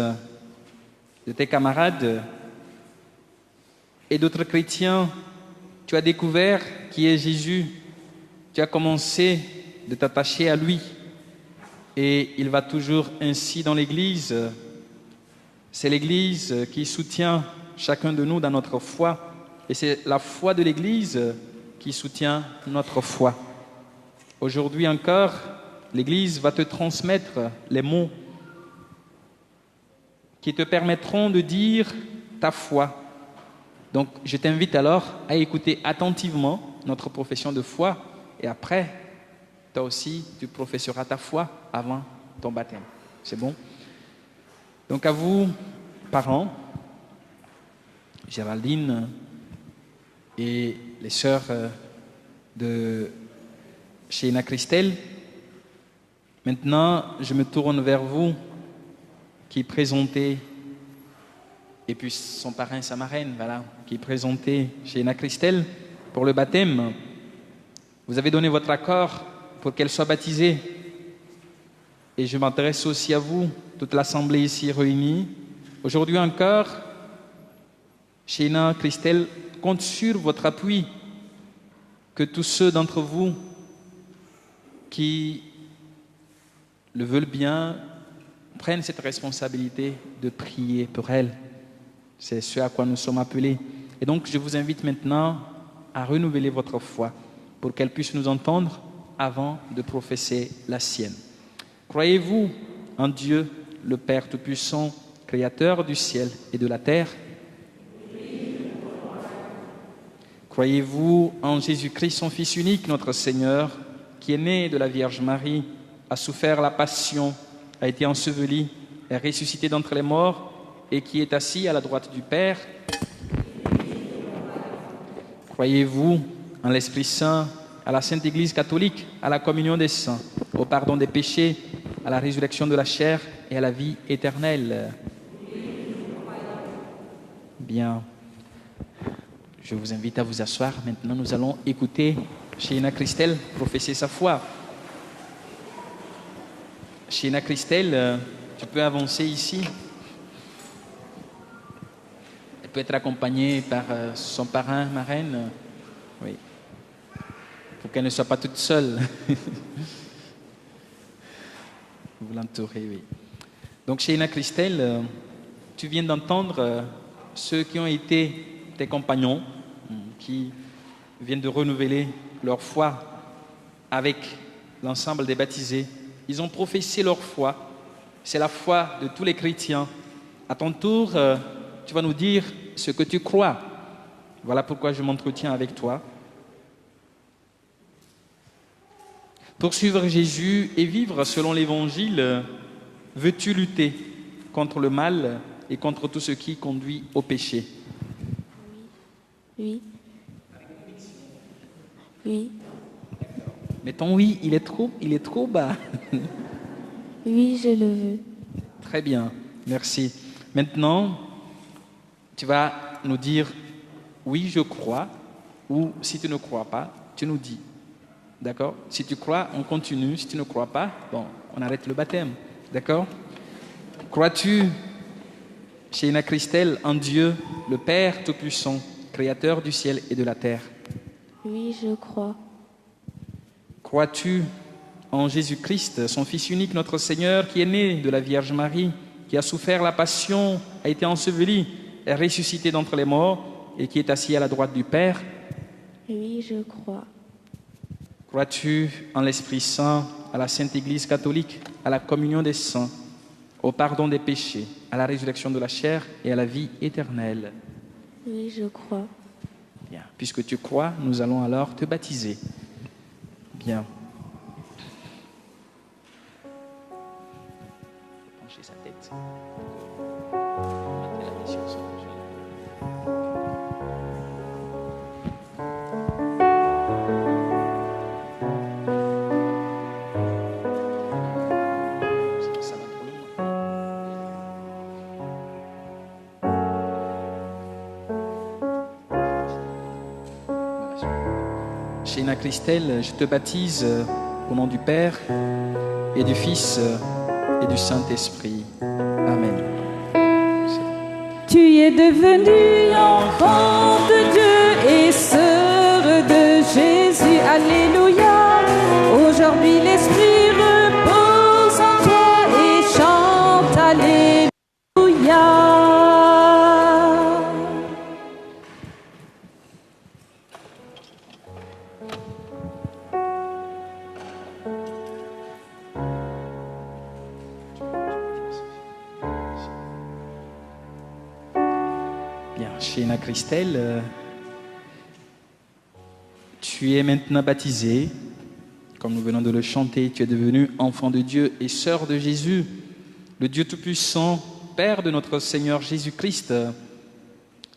de tes camarades et d'autres chrétiens. Tu as découvert qui est Jésus. Tu as commencé de t'attacher à lui et il va toujours ainsi dans l'Église. C'est l'Église qui soutient chacun de nous dans notre foi et c'est la foi de l'Église qui soutient notre foi. Aujourd'hui encore, l'Église va te transmettre les mots qui te permettront de dire ta foi. Donc, je t'invite alors à écouter attentivement notre profession de foi et après, toi aussi, tu professeras ta foi avant ton baptême. C'est bon? Donc, à vous, parents, Géraldine et les sœurs de Sheina Christelle, maintenant, je me tourne vers vous qui présentez, et puis son parrain, sa marraine, voilà, qui présentez Sheina Christelle pour le baptême. Vous avez donné votre accord pour qu'elle soit baptisée. Et je m'adresse aussi à vous, toute l'assemblée ici réunie. Aujourd'hui encore, Sheina Christelle compte sur votre appui, que tous ceux d'entre vous qui le veulent bien prennent cette responsabilité de prier pour elle. C'est ce à quoi nous sommes appelés. Et donc, je vous invite maintenant à renouveler votre foi pour qu'elle puisse nous entendre avant de professer la sienne. Croyez-vous en Dieu, le Père Tout-Puissant, Créateur du ciel et de la terre? Croyez-vous en Jésus-Christ, son Fils unique, notre Seigneur, qui est né de la Vierge Marie, a souffert la passion, a été enseveli, est ressuscité d'entre les morts et qui est assis à la droite du Père? Croyez-vous en l'Esprit Saint, à la Sainte Église catholique, à la communion des saints, au pardon des péchés, à la résurrection de la chair et à la vie éternelle? Bien. Je vous invite à vous asseoir. Maintenant, nous allons écouter Sheina Christelle professer sa foi. Sheina Christelle, tu peux avancer ici. Elle peut être accompagnée par son parrain, marraine. Oui. Pour qu'elle ne soit pas toute seule. Vous l'entourez, oui. Donc, Sheina Christelle, tu viens d'entendre ceux qui ont été tes compagnons, qui viennent de renouveler leur foi avec l'ensemble des baptisés. Ils ont professé leur foi. C'est la foi de tous les chrétiens. À ton tour, tu vas nous dire ce que tu crois. Voilà pourquoi je m'entretiens avec toi. Pour suivre Jésus et vivre selon l'Évangile, veux-tu lutter contre le mal et contre tout ce qui conduit au péché? Oui. Oui. Mais ton oui, il est trop bas. Oui, je le veux. Très bien, merci. Maintenant, tu vas nous dire oui, je crois, ou si tu ne crois pas, tu nous dis. D'accord? Si tu crois, on continue. Si tu ne crois pas, bon, on arrête le baptême. D'accord? Crois-tu, Sheina Christelle, en Dieu, le Père Tout-Puissant, Créateur du ciel et de la terre? Oui, je crois. Crois-tu en Jésus-Christ, son Fils unique, notre Seigneur, qui est né de la Vierge Marie, qui a souffert la passion, a été enseveli, est ressuscité d'entre les morts et qui est assis à la droite du Père? Oui, je crois. Crois-tu en l'Esprit Saint, à la Sainte Église catholique, à la communion des saints, au pardon des péchés, à la résurrection de la chair et à la vie éternelle? Oui, je crois. Bien. Puisque tu crois, nous allons alors te baptiser. Bien. Pencher sa tête. Mettez la main sur son Sheina Christelle, je te baptise au nom du Père et du Fils et du Saint-Esprit. Amen. Tu es devenu enfant de Dieu et sœur de Jésus. Alléluia. Aujourd'hui l'Esprit repose en toi et chante Alléluia. Sheina Christelle, tu es maintenant baptisée, comme nous venons de le chanter, tu es devenue enfant de Dieu et sœur de Jésus, le Dieu Tout-Puissant, Père de notre Seigneur Jésus-Christ,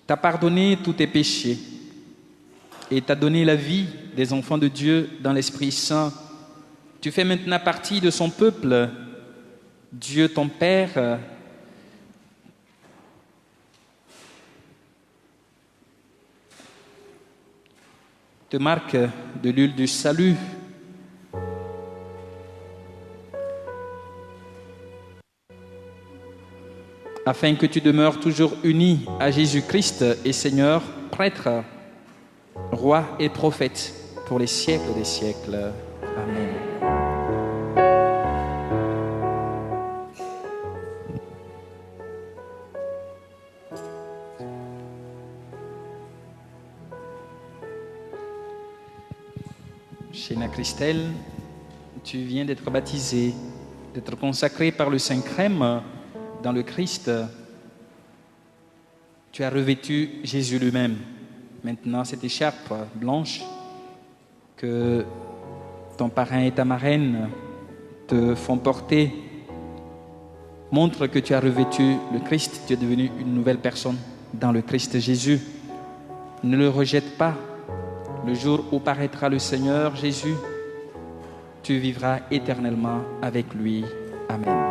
t'a pardonné tous tes péchés et t'a donné la vie des enfants de Dieu dans l'Esprit Saint. Tu fais maintenant partie de son peuple. Dieu ton Père te marque de l'huile du salut. Afin que tu demeures toujours uni à Jésus-Christ et Seigneur, prêtre, roi et prophète pour les siècles des siècles. Amen. Sheina Christelle, tu viens d'être baptisée, d'être consacrée par le Saint-Crème dans le Christ. Tu as revêtu Jésus lui-même. Maintenant, cette écharpe blanche que ton parrain et ta marraine te font porter montre que tu as revêtu le Christ. Tu es devenu une nouvelle personne dans le Christ Jésus. Ne le rejette pas. Le jour où paraîtra le Seigneur Jésus, tu vivras éternellement avec lui. Amen.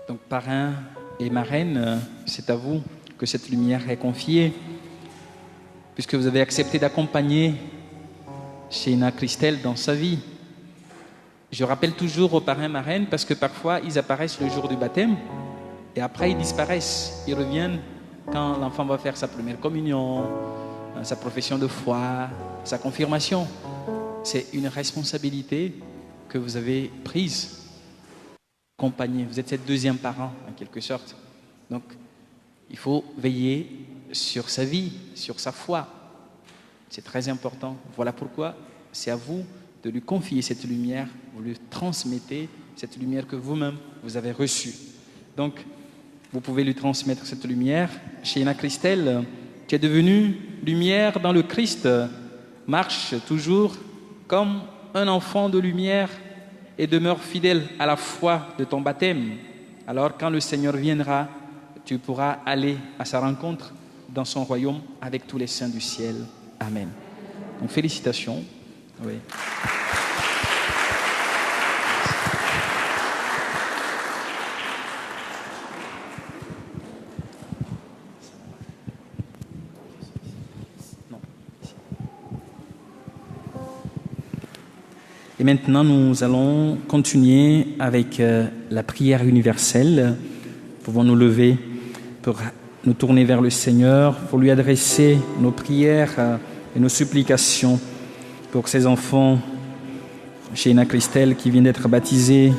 Donc, parrain et marraine, c'est à vous que cette lumière est confiée, puisque vous avez accepté d'accompagner Sheina Christelle dans sa vie. Je rappelle toujours aux parrains et marraines, parce que parfois ils apparaissent le jour du baptême et après ils disparaissent. Ils reviennent quand l'enfant va faire sa première communion, sa profession de foi, sa confirmation. C'est une responsabilité que vous avez prise. Vous êtes cette deuxième parent en quelque sorte. Donc il faut veiller sur sa vie, sur sa foi. C'est très important. Voilà pourquoi c'est à vous de lui confier cette lumière. Vous lui transmettez cette lumière que vous-même vous avez reçue. Donc vous pouvez lui transmettre cette lumière. Sheina Christelle, tu es devenue lumière dans le Christ. Marche toujours comme un enfant de lumière et demeure fidèle à la foi de ton baptême. Alors quand le Seigneur viendra, tu pourras aller à sa rencontre dans son royaume avec tous les saints du ciel. Amen. Donc félicitations. Oui. Et maintenant, nous allons continuer avec la prière universelle. Pouvons nous lever pour nous tourner vers le Seigneur pour lui adresser nos prières et nos supplications pour ces enfants, Shaina Christelle qui vient d'être baptisée,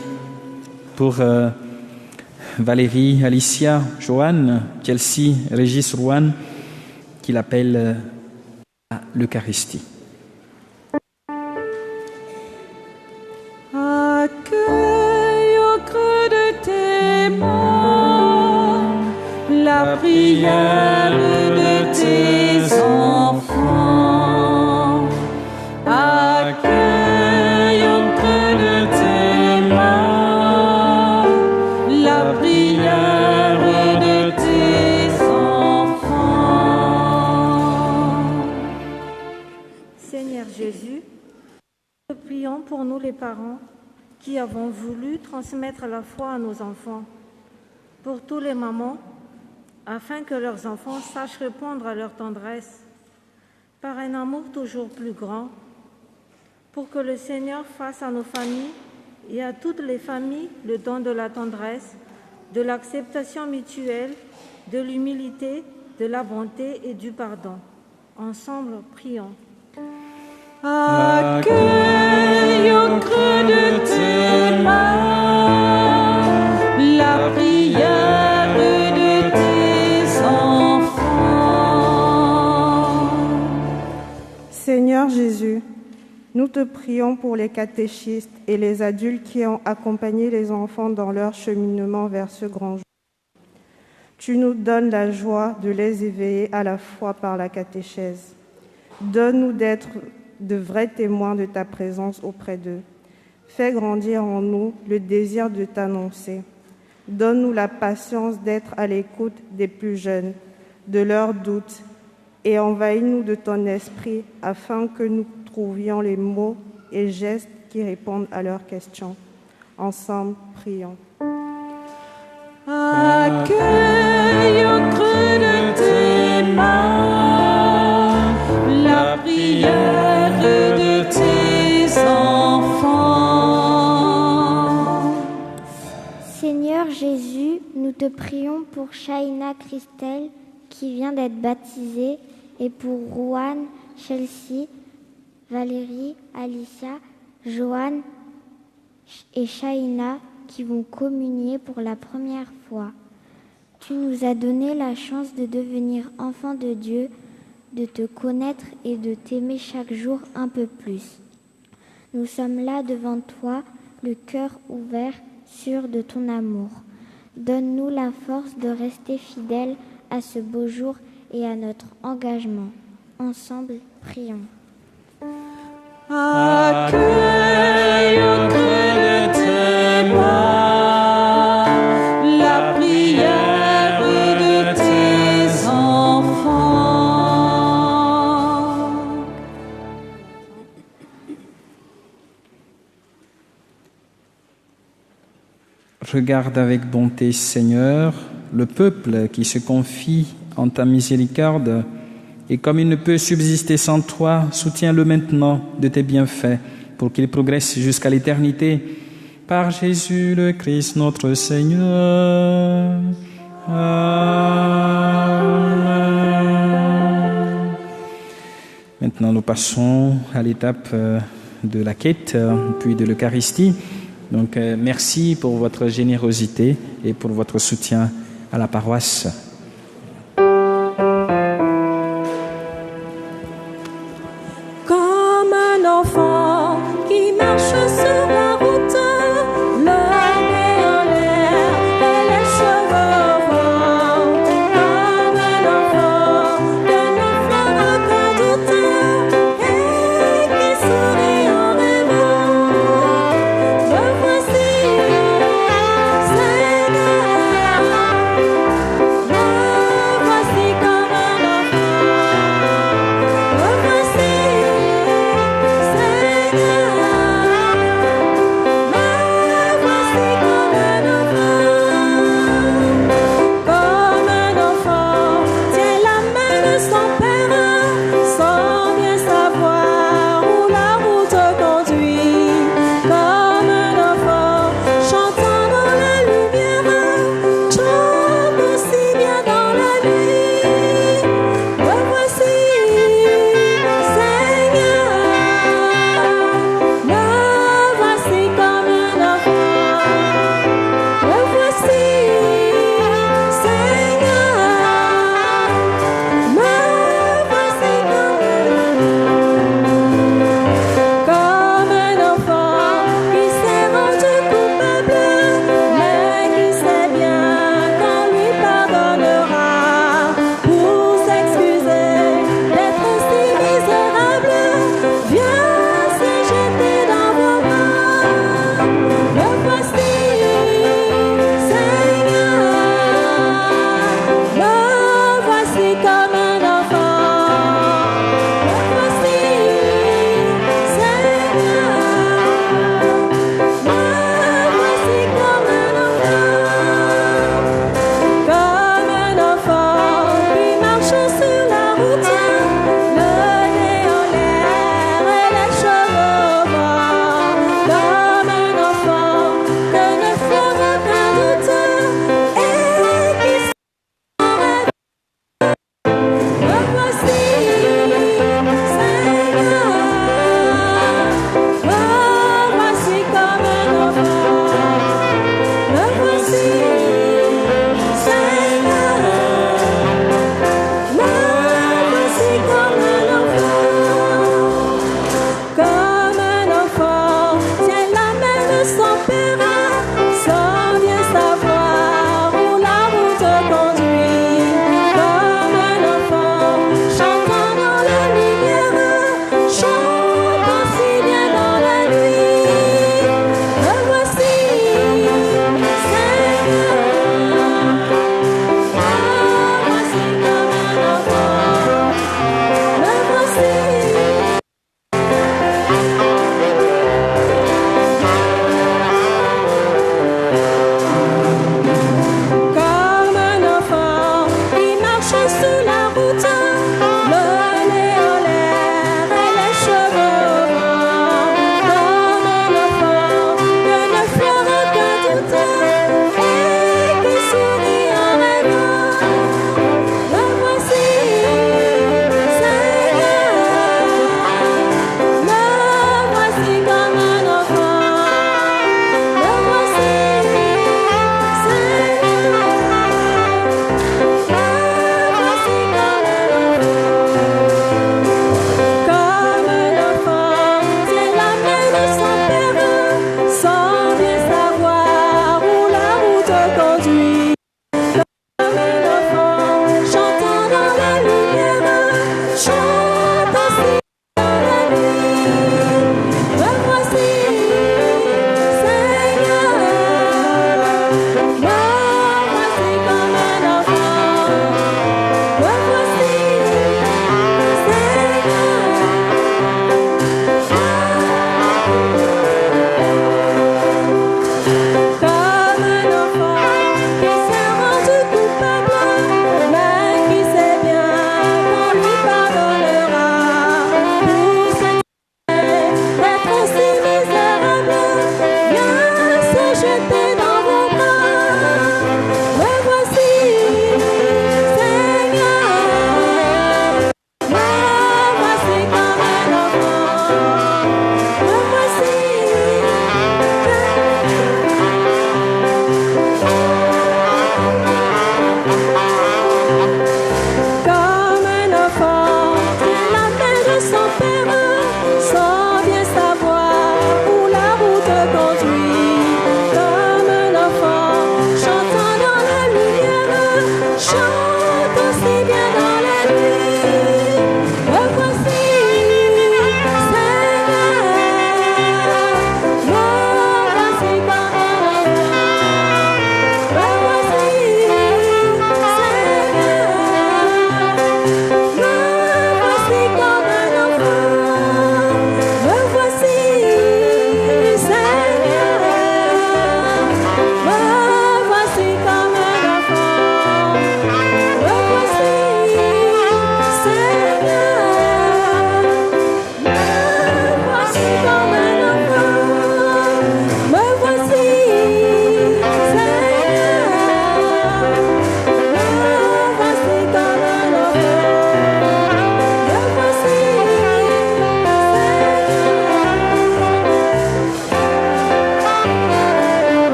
pour Valérie, Alicia, Joanne, Chelsea, Régis, Rouen, qui l'appelle à l'Eucharistie. Accueille au creux de tes mains la prière de tes enfants. Accueille au creux de tes mains la prière de tes enfants. Seigneur Jésus, nous prions pour nous les parents qui avons voulu transmettre la foi à nos enfants, pour tous les mamans, afin que leurs enfants sachent répondre à leur tendresse, par un amour toujours plus grand, pour que le Seigneur fasse à nos familles et à toutes les familles le don de la tendresse, de l'acceptation mutuelle, de l'humilité, de la bonté et du pardon. Ensemble, prions. Accueille au creux de tes mains la prière de tes enfants. Seigneur Jésus, nous te prions pour les catéchistes et les adultes qui ont accompagné les enfants dans leur cheminement vers ce grand jour. Tu nous donnes la joie de les éveiller à la foi par la catéchèse. Donne-nous d'être de vrais témoins de ta présence auprès d'eux. Fais grandir en nous le désir de t'annoncer. Donne-nous la patience d'être à l'écoute des plus jeunes, de leurs doutes, et envahis-nous de ton esprit afin que nous trouvions les mots et gestes qui répondent à leurs questions. Ensemble, prions. Accueille au creux de tes mains la prière de tes enfants. Seigneur Jésus, nous te prions pour Shaina Christelle qui vient d'être baptisée et pour Rouen, Chelsea, Valérie, Alicia, Joanne et Shaina qui vont communier pour la première fois. Tu nous as donné la chance de devenir enfants de Dieu, de te connaître et de t'aimer chaque jour un peu plus. Nous sommes là devant toi, le cœur ouvert, sûr de ton amour. Donne-nous la force de rester fidèles à ce beau jour et à notre engagement. Ensemble, prions. Accueille au creux de tes mains la prière de tes enfants. Regarde avec bonté, Seigneur, le peuple qui se confie en ta miséricorde, et comme il ne peut subsister sans toi, soutiens-le maintenant de tes bienfaits, pour qu'il progresse jusqu'à l'éternité. Par Jésus le Christ, notre Seigneur. Amen. Maintenant, nous passons à l'étape de la quête, puis de l'Eucharistie. Donc, merci pour votre générosité et pour votre soutien à la paroisse. Comme un enfant qui marche sur la route, le nez en l'air et les cheveux au vent. Comme un enfant que ne fera qu'un doute et qui sourit en rêvant. Me voici, Seigneur, me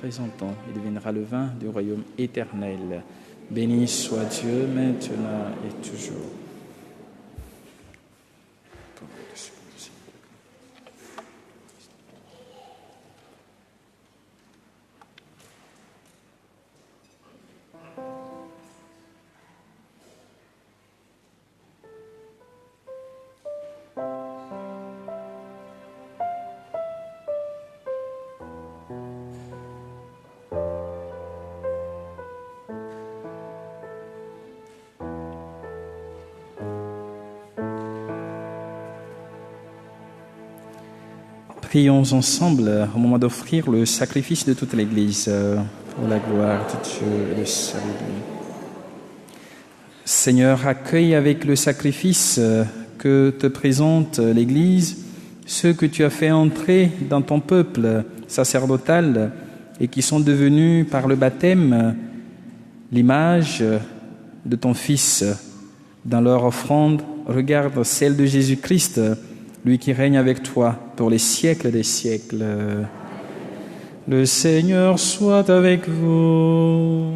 Présentons, il deviendra le vin du royaume éternel. Béni soit Dieu maintenant et toujours. Prions ensemble au moment d'offrir le sacrifice de toute l'Église pour la gloire de Dieu et le salut de lui. Seigneur, accueille avec le sacrifice que te présente l'Église ceux que tu as fait entrer dans ton peuple sacerdotal et qui sont devenus par le baptême l'image de ton Fils. Dans leur offrande, regarde celle de Jésus-Christ, lui qui règne avec toi pour les siècles des siècles. Le Seigneur soit avec vous.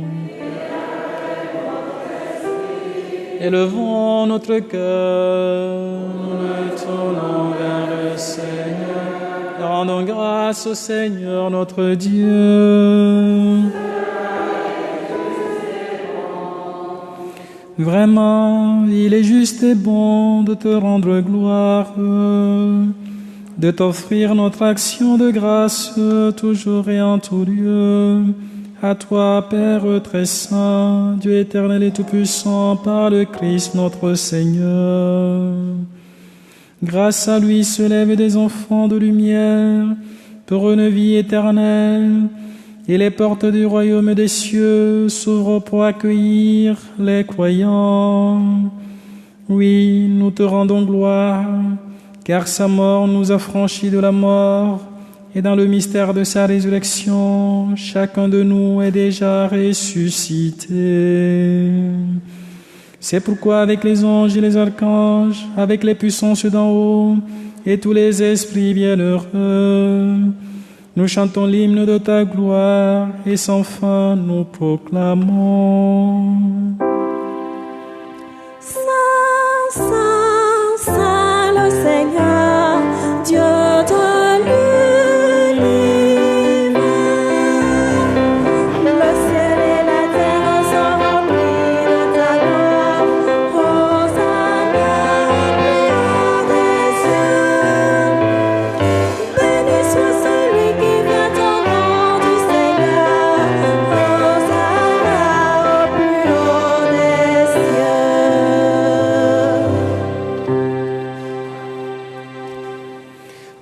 Élevons notre cœur, nous le tournons vers le Seigneur. Rendons grâce au Seigneur notre Dieu. Vraiment, il est juste et bon de te rendre gloire, de t'offrir notre action de grâce toujours et en tout lieu. À toi, Père très saint, Dieu éternel et tout-puissant, par le Christ notre Seigneur. Grâce à lui se lèvent des enfants de lumière pour une vie éternelle, et les portes du royaume des cieux s'ouvrent pour accueillir les croyants. Oui, nous te rendons gloire, car sa mort nous a franchis de la mort, et dans le mystère de sa résurrection, chacun de nous est déjà ressuscité. C'est pourquoi avec les anges et les archanges, avec les puissances d'en haut, et tous les esprits bienheureux, nous chantons l'hymne de ta gloire et sans fin nous proclamons. Saint, Saint, Saint le Seigneur, Dieu de l'univers. Le ciel et la terre sont remplis de ta gloire. Hosanna, plus haut des cieux. Béni soit celui qui vient au nom du Seigneur. Hosanna au plus haut des cieux.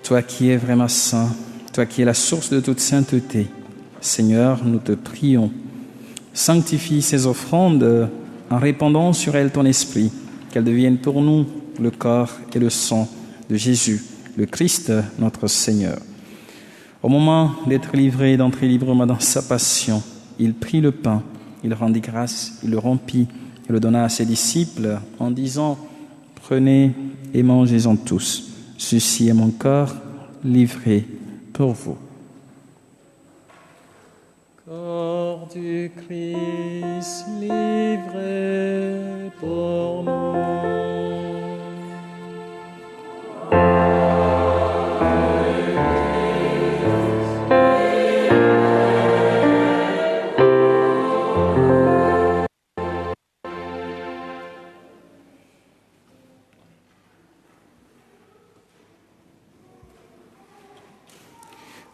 Toi qui es vraiment saint, toi qui es la source de toute sainteté, Seigneur, nous te prions. Sanctifie ces offrandes en répandant sur elles ton esprit, qu'elles deviennent pour nous le corps et le sang de Jésus, le Christ, notre Seigneur. Au moment d'être livré, d'entrer librement dans sa passion, il prit le pain, il rendit grâce, il le rompit et le donna à ses disciples en disant « Prenez et mangez-en tous. Ceci est mon corps livré pour vous. » Corps du Christ livré pour nous.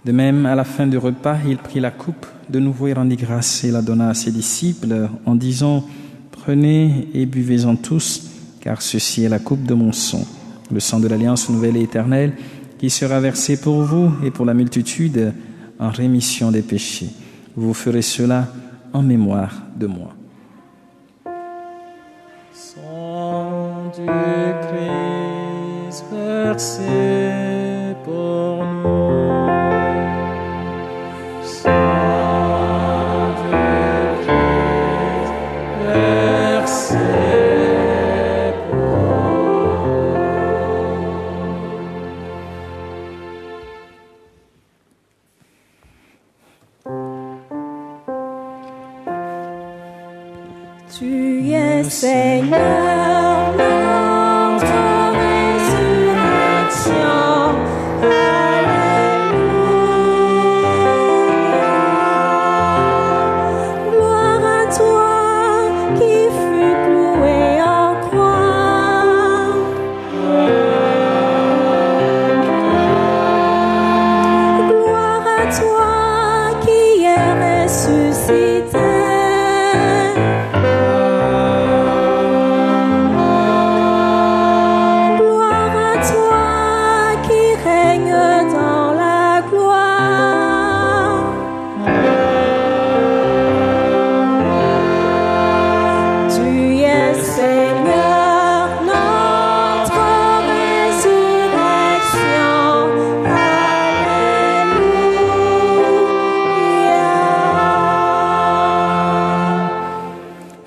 De même, à la fin du repas, il prit la coupe de nouveau et rendit grâce et la donna à ses disciples en disant « Prenez et buvez-en tous, car ceci est la coupe de mon sang, le sang de l'alliance nouvelle et éternelle, qui sera versé pour vous et pour la multitude en rémission des péchés. Vous ferez cela en mémoire de moi. Sang du Christ versé pour nous. Sang du Christ versé pour nous. Tu es Seigneur, notre résurrection. Alléluia. Gloire à toi qui fus cloué en croix. Gloire à toi qui es ressuscité.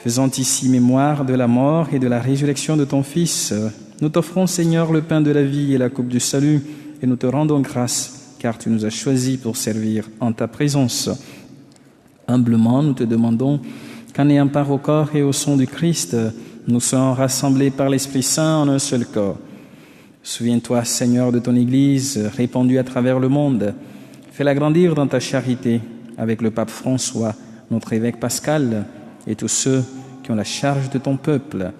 Faisant ici mémoire de la mort et de la résurrection de ton Fils, nous t'offrons, Seigneur, le pain de la vie et la coupe du salut, et nous te rendons grâce, car tu nous as choisis pour servir en ta présence. Humblement, nous te demandons qu'en ayant part au corps et au sang du Christ, nous soyons rassemblés par l'Esprit Saint en un seul corps. Souviens-toi, Seigneur, de ton Église répandue à travers le monde. Fais-la grandir dans ta charité avec le pape François, notre évêque Pascal, et tous ceux qui ont la charge de ton peuple.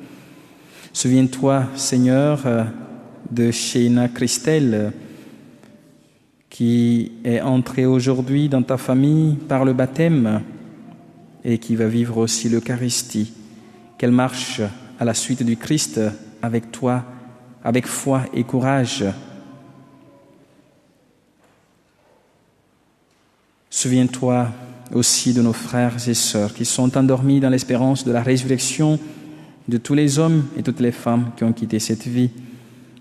Souviens-toi, Seigneur, de Shaina Christelle, qui est entrée aujourd'hui dans ta famille par le baptême et qui va vivre aussi l'Eucharistie. Qu'elle marche à la suite du Christ avec toi, avec foi et courage. Souviens-toi aussi de nos frères et sœurs qui sont endormis dans l'espérance de la résurrection, de tous les hommes et toutes les femmes qui ont quitté cette vie,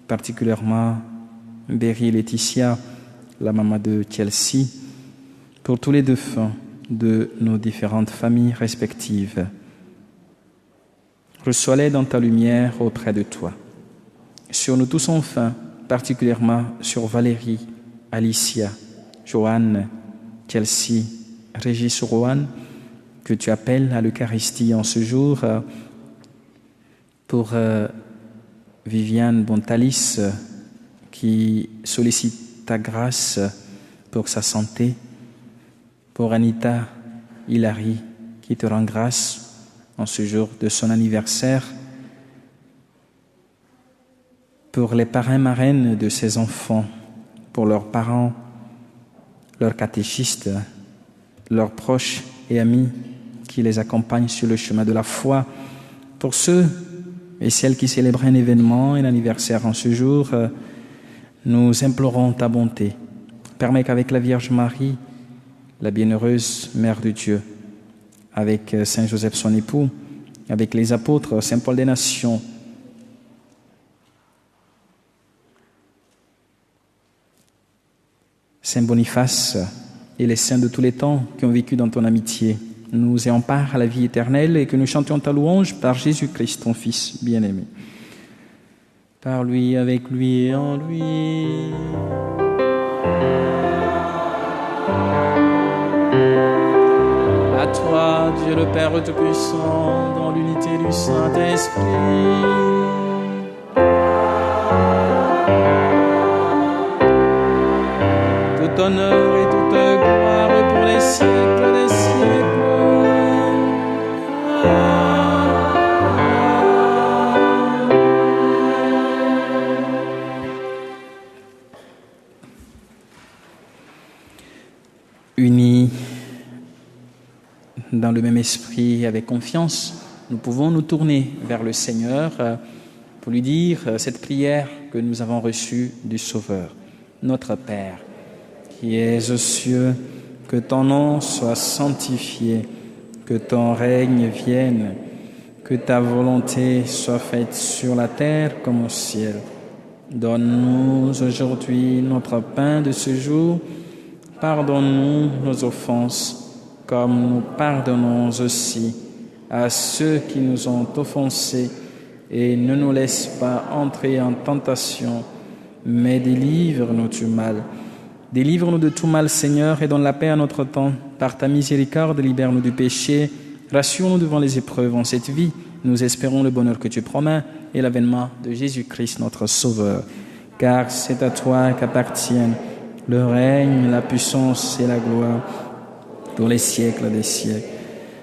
particulièrement Berry et Laetitia, la maman de Chelsea, pour tous les défunts de nos différentes familles respectives. Reçois-les dans ta lumière auprès de toi. Sur nous tous enfin, particulièrement sur Valérie, Alicia, Joanne, Chelsea, Régis Rohan, que tu appelles à l'Eucharistie en ce jour, pour Viviane Bontalis, qui sollicite ta grâce pour sa santé, pour Anita Hilary, qui te rend grâce en ce jour de son anniversaire, pour les parrains marraines de ses enfants, pour leurs parents, leurs catéchistes, leurs proches et amis qui les accompagnent sur le chemin de la foi, pour ceux et celles qui célèbrent un événement, un anniversaire en ce jour, nous implorons ta bonté. Permets qu'avec la Vierge Marie, la bienheureuse Mère de Dieu, avec Saint Joseph son époux, avec les apôtres, Saint Paul des Nations, Saint Boniface et les saints de tous les temps qui ont vécu dans ton amitié, nous ayons part à la vie éternelle et que nous chantions ta louange par Jésus-Christ, ton Fils bien-aimé. Par lui, avec lui et en lui. À toi, Dieu le Père Tout-Puissant, dans l'unité du Saint-Esprit. Tout honneur et toute gloire pour les siècles des siècles. Unis dans le même esprit, avec confiance, nous pouvons nous tourner vers le Seigneur pour lui dire cette prière que nous avons reçue du Sauveur. Notre Père, qui es aux cieux, que ton nom soit sanctifié, que ton règne vienne, que ta volonté soit faite sur la terre comme au ciel. Donne-nous aujourd'hui notre pain de ce jour. Pardonne-nous nos offenses, comme nous pardonnons aussi à ceux qui nous ont offensés, et ne nous laisse pas entrer en tentation, mais délivre-nous du mal. Délivre-nous de tout mal, Seigneur, et donne la paix à notre temps. Par ta miséricorde, libère-nous du péché. Rassure-nous devant les épreuves en cette vie. Nous espérons le bonheur que tu promets et l'avènement de Jésus-Christ, notre Sauveur. Car c'est à toi qu'appartiennent le règne, la puissance et la gloire pour les siècles des siècles.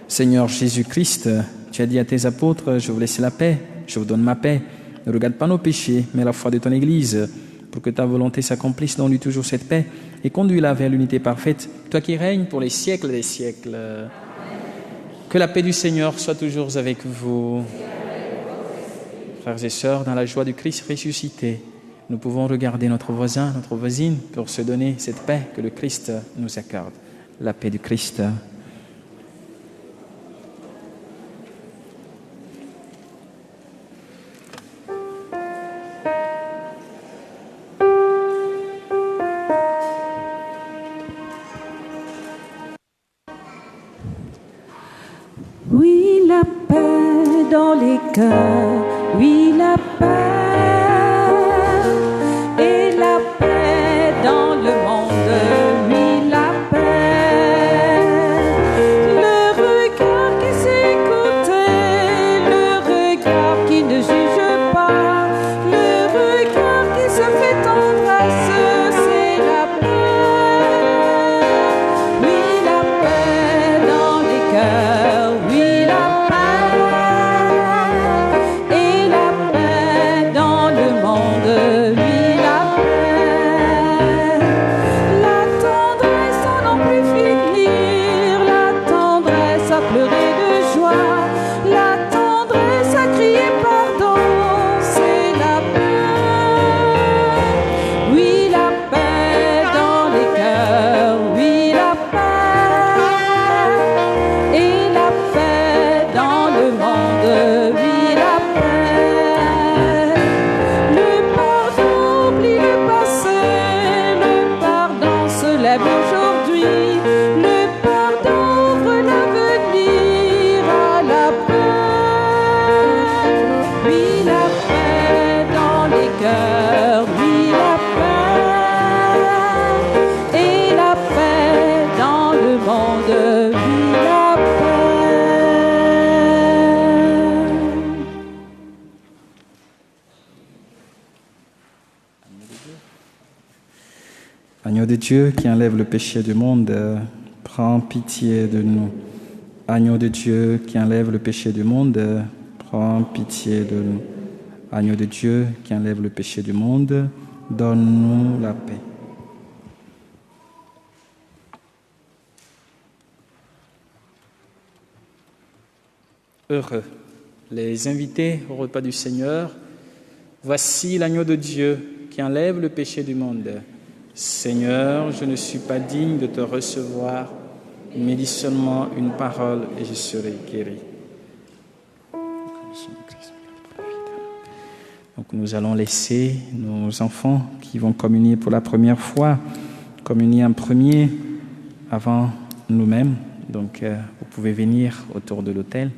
Seigneur Jésus-Christ, tu as dit à tes apôtres, je vous laisse la paix, je vous donne ma paix. Ne regarde pas nos péchés, mais la foi de ton Église, pour que ta volonté s'accomplisse. Donne-lui toujours cette paix et conduis-la vers l'unité parfaite, toi qui règnes pour les siècles des siècles. Amen. Que la paix du Seigneur soit toujours avec vous. Frères et sœurs, dans la joie du Christ ressuscité, nous pouvons regarder notre voisin, notre voisine, pour se donner cette paix que le Christ nous accorde. La paix du Christ. Oui, la paix dans les cœurs, oui, la paix, et la paix dans le monde, oui, la paix. Le regard qui s'écoute, le regard qui ne juge pas, le regard qui se fait tendresse, c'est la paix. Oui, la paix dans les cœurs, oui. Agneau de Dieu qui enlève le péché du monde, prends pitié de nous. Agneau de Dieu qui enlève le péché du monde, prends pitié de nous. Agneau de Dieu qui enlève le péché du monde, donne-nous la paix. Heureux les invités au repas du Seigneur. Voici l'agneau de Dieu qui enlève le péché du monde. Seigneur, je ne suis pas digne de te recevoir, mais dis seulement une parole et je serai guéri. Donc nous allons laisser nos enfants qui vont communier pour la première fois, communier en premier avant nous-mêmes. Donc vous pouvez venir autour de l'autel.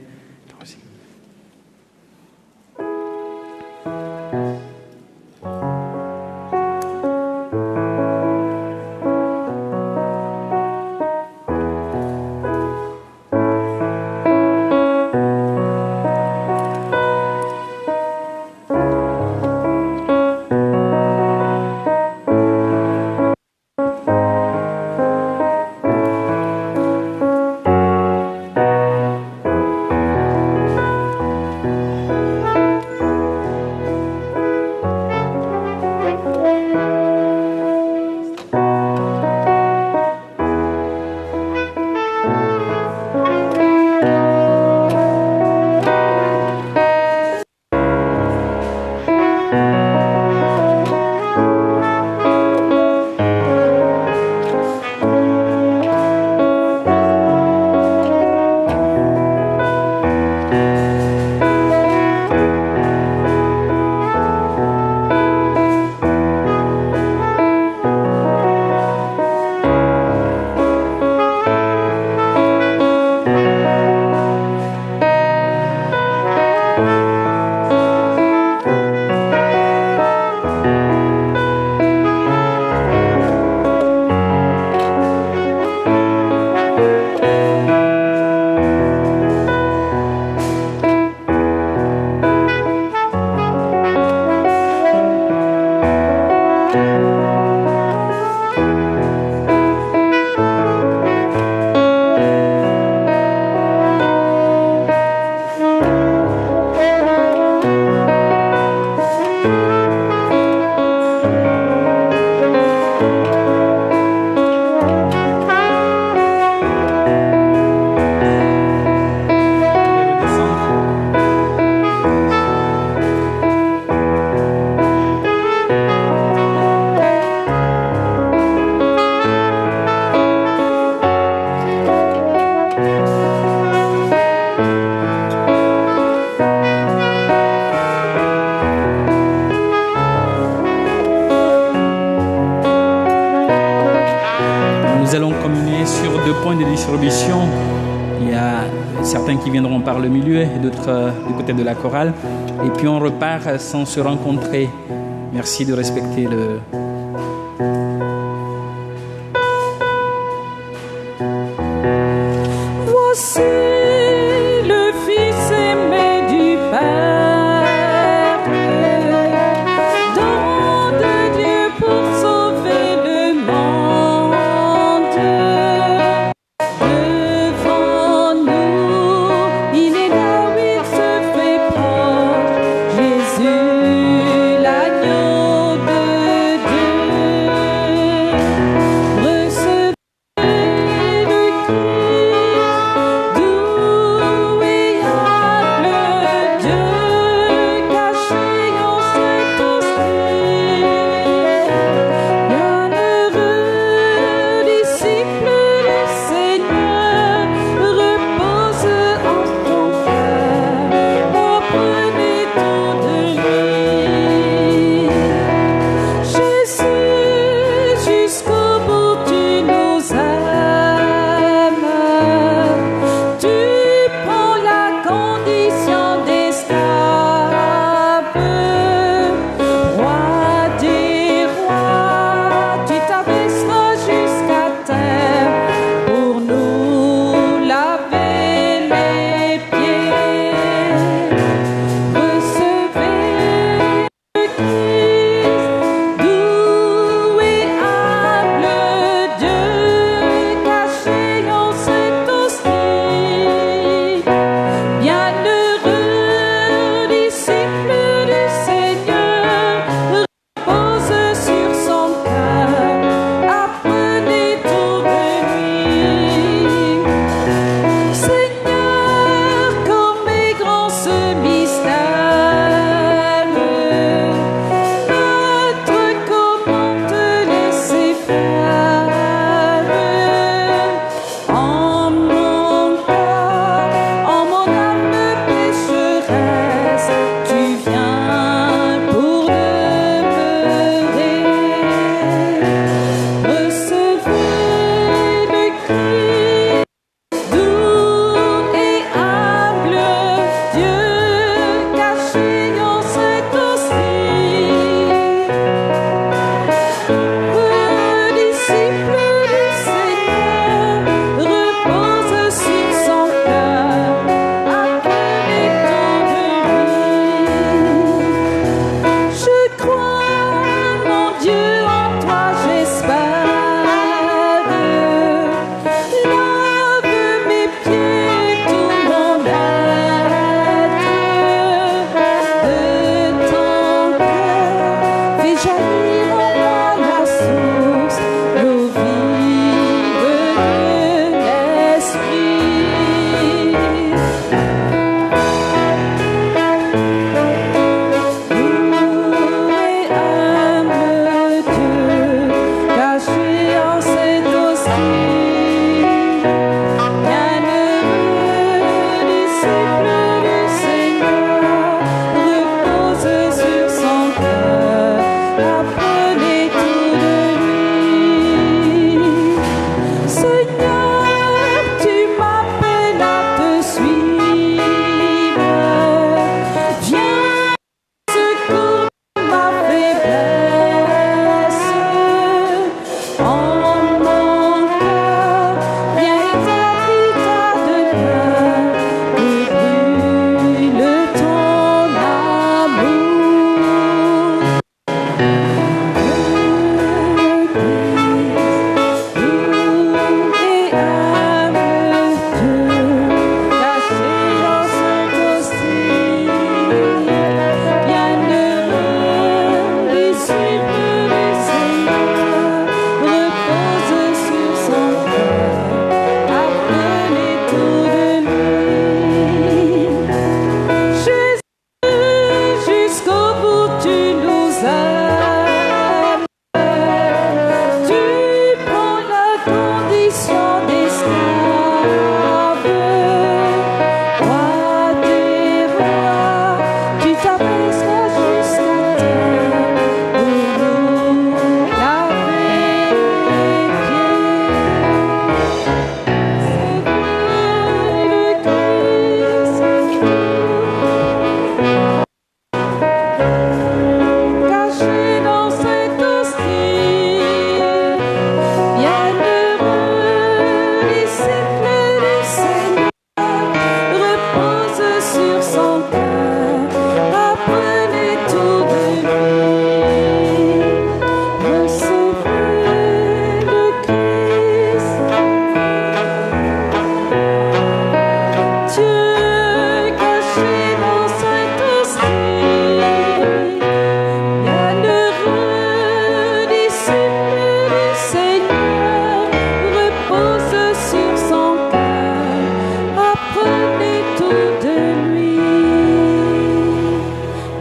distribution. Il y a certains qui viendront par le milieu et d'autres du côté de la chorale. Et puis on repart sans se rencontrer. Merci de respecter le... Voici le Fils aimé du Père, don de Dieu pour sauver le monde. Devant nous, il est là où il se fait proche, Jésus, l'agneau de Dieu.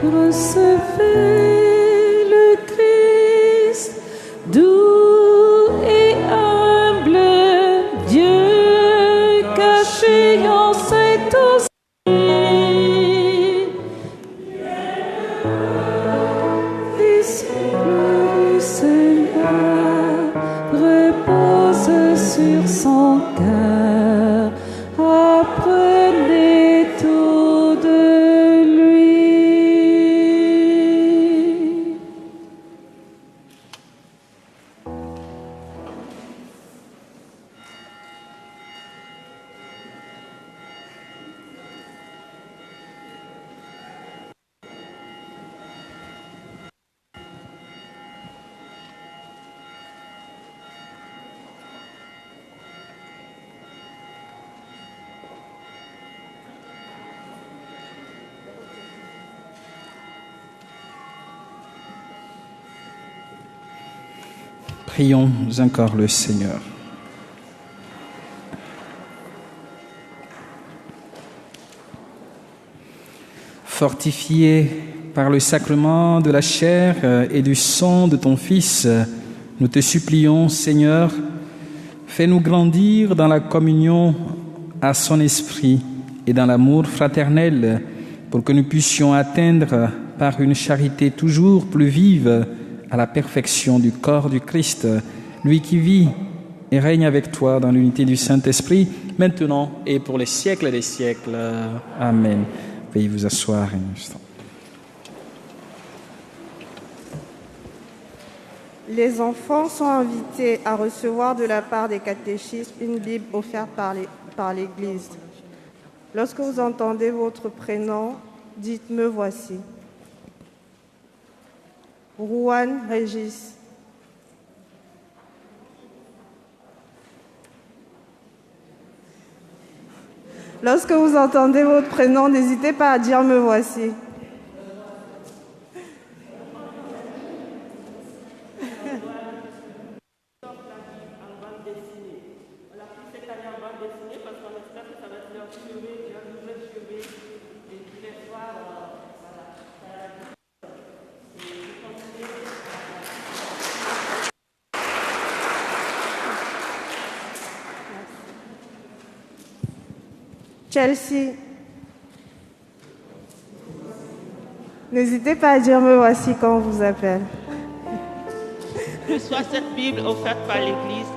Recevez le Christ, doux et humble, Dieu caché en cet aussi. Disciple du Seigneur, repose sur son cœur, apprenez tout de lui. Prions encore le Seigneur. Fortifié par le sacrement de la chair et du sang de ton Fils, nous te supplions, Seigneur, fais-nous grandir dans la communion à son esprit et dans l'amour fraternel pour que nous puissions atteindre par une charité toujours plus vive à la perfection du corps du Christ, lui qui vit et règne avec toi dans l'unité du Saint-Esprit, maintenant et pour les siècles des siècles. Amen. Veuillez vous asseoir un instant. Les enfants sont invités à recevoir de la part des catéchistes une Bible offerte par l'Église. Lorsque vous entendez votre prénom, dites « Me voici ». Rouen Régis. Lorsque vous entendez votre prénom, n'hésitez pas à dire « Me voici ». Chelsea. N'hésitez pas à dire « Me voici » quand on vous appelle. Reçois cette Bible offerte par l'Église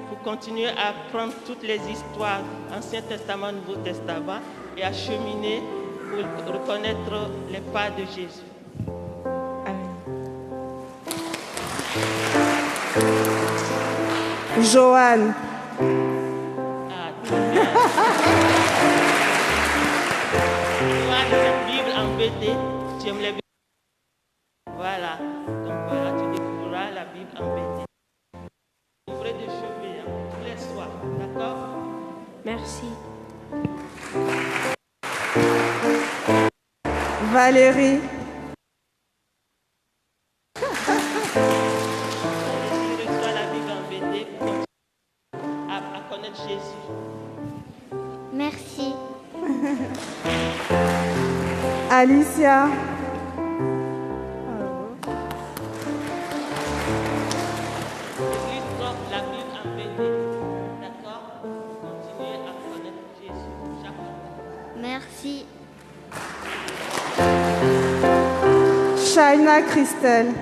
pour continuer à apprendre toutes les histoires, Ancien Testament, Nouveau Testament, et à cheminer pour reconnaître les pas de Jésus. Joanne. Cette Bible embêtée, tu aimes les Bibles. Voilà, donc voilà, tu découvriras la Bible embêtée. Ouvrez de chevet tous les soirs, d'accord? Merci. Valérie. Tu reçois la Bible embêtée pour continuer à connaître Jésus. Merci. Alicia. L'église offre la Bible embêtée, d'accord? Continuez à connaître Jésus chaque jour. Merci. Shaina Christelle.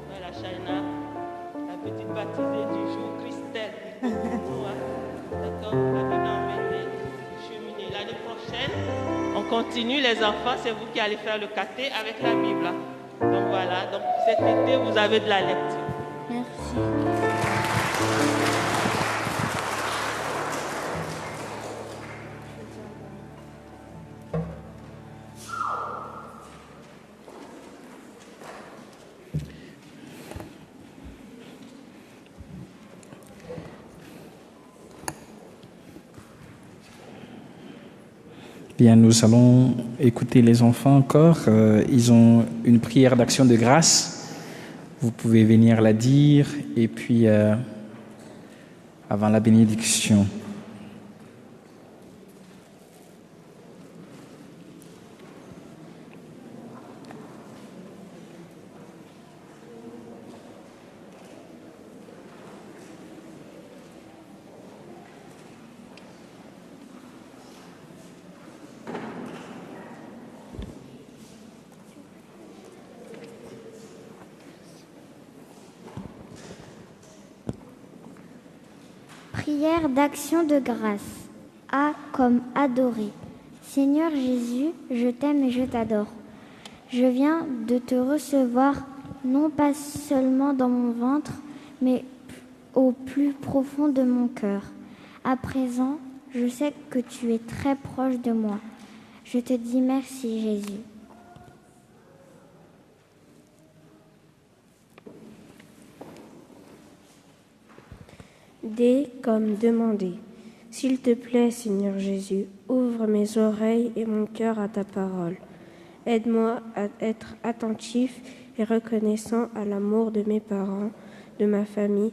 Voilà, Shaina, la petite baptisée du jour, Christelle. D'accord? La Bible embêtée, cheminer. L'année prochaine, on continue, les enfants, c'est vous qui allez faire le caté avec la Bible. Donc voilà, donc cet été, vous avez de la lecture. Merci. Bien, nous allons écouter les enfants encore. Ils ont une prière d'action de grâce. Vous pouvez venir la dire et puis avant la bénédiction. Prière d'action de grâce. A comme adorer. Seigneur Jésus, je t'aime et je t'adore. Je viens de te recevoir, non pas seulement dans mon ventre, mais au plus profond de mon cœur. À présent, je sais que tu es très proche de moi. Je te dis merci, Jésus. D comme demander. S'il te plaît, Seigneur Jésus, ouvre mes oreilles et mon cœur à ta parole. Aide-moi à être attentif et reconnaissant à l'amour de mes parents, de ma famille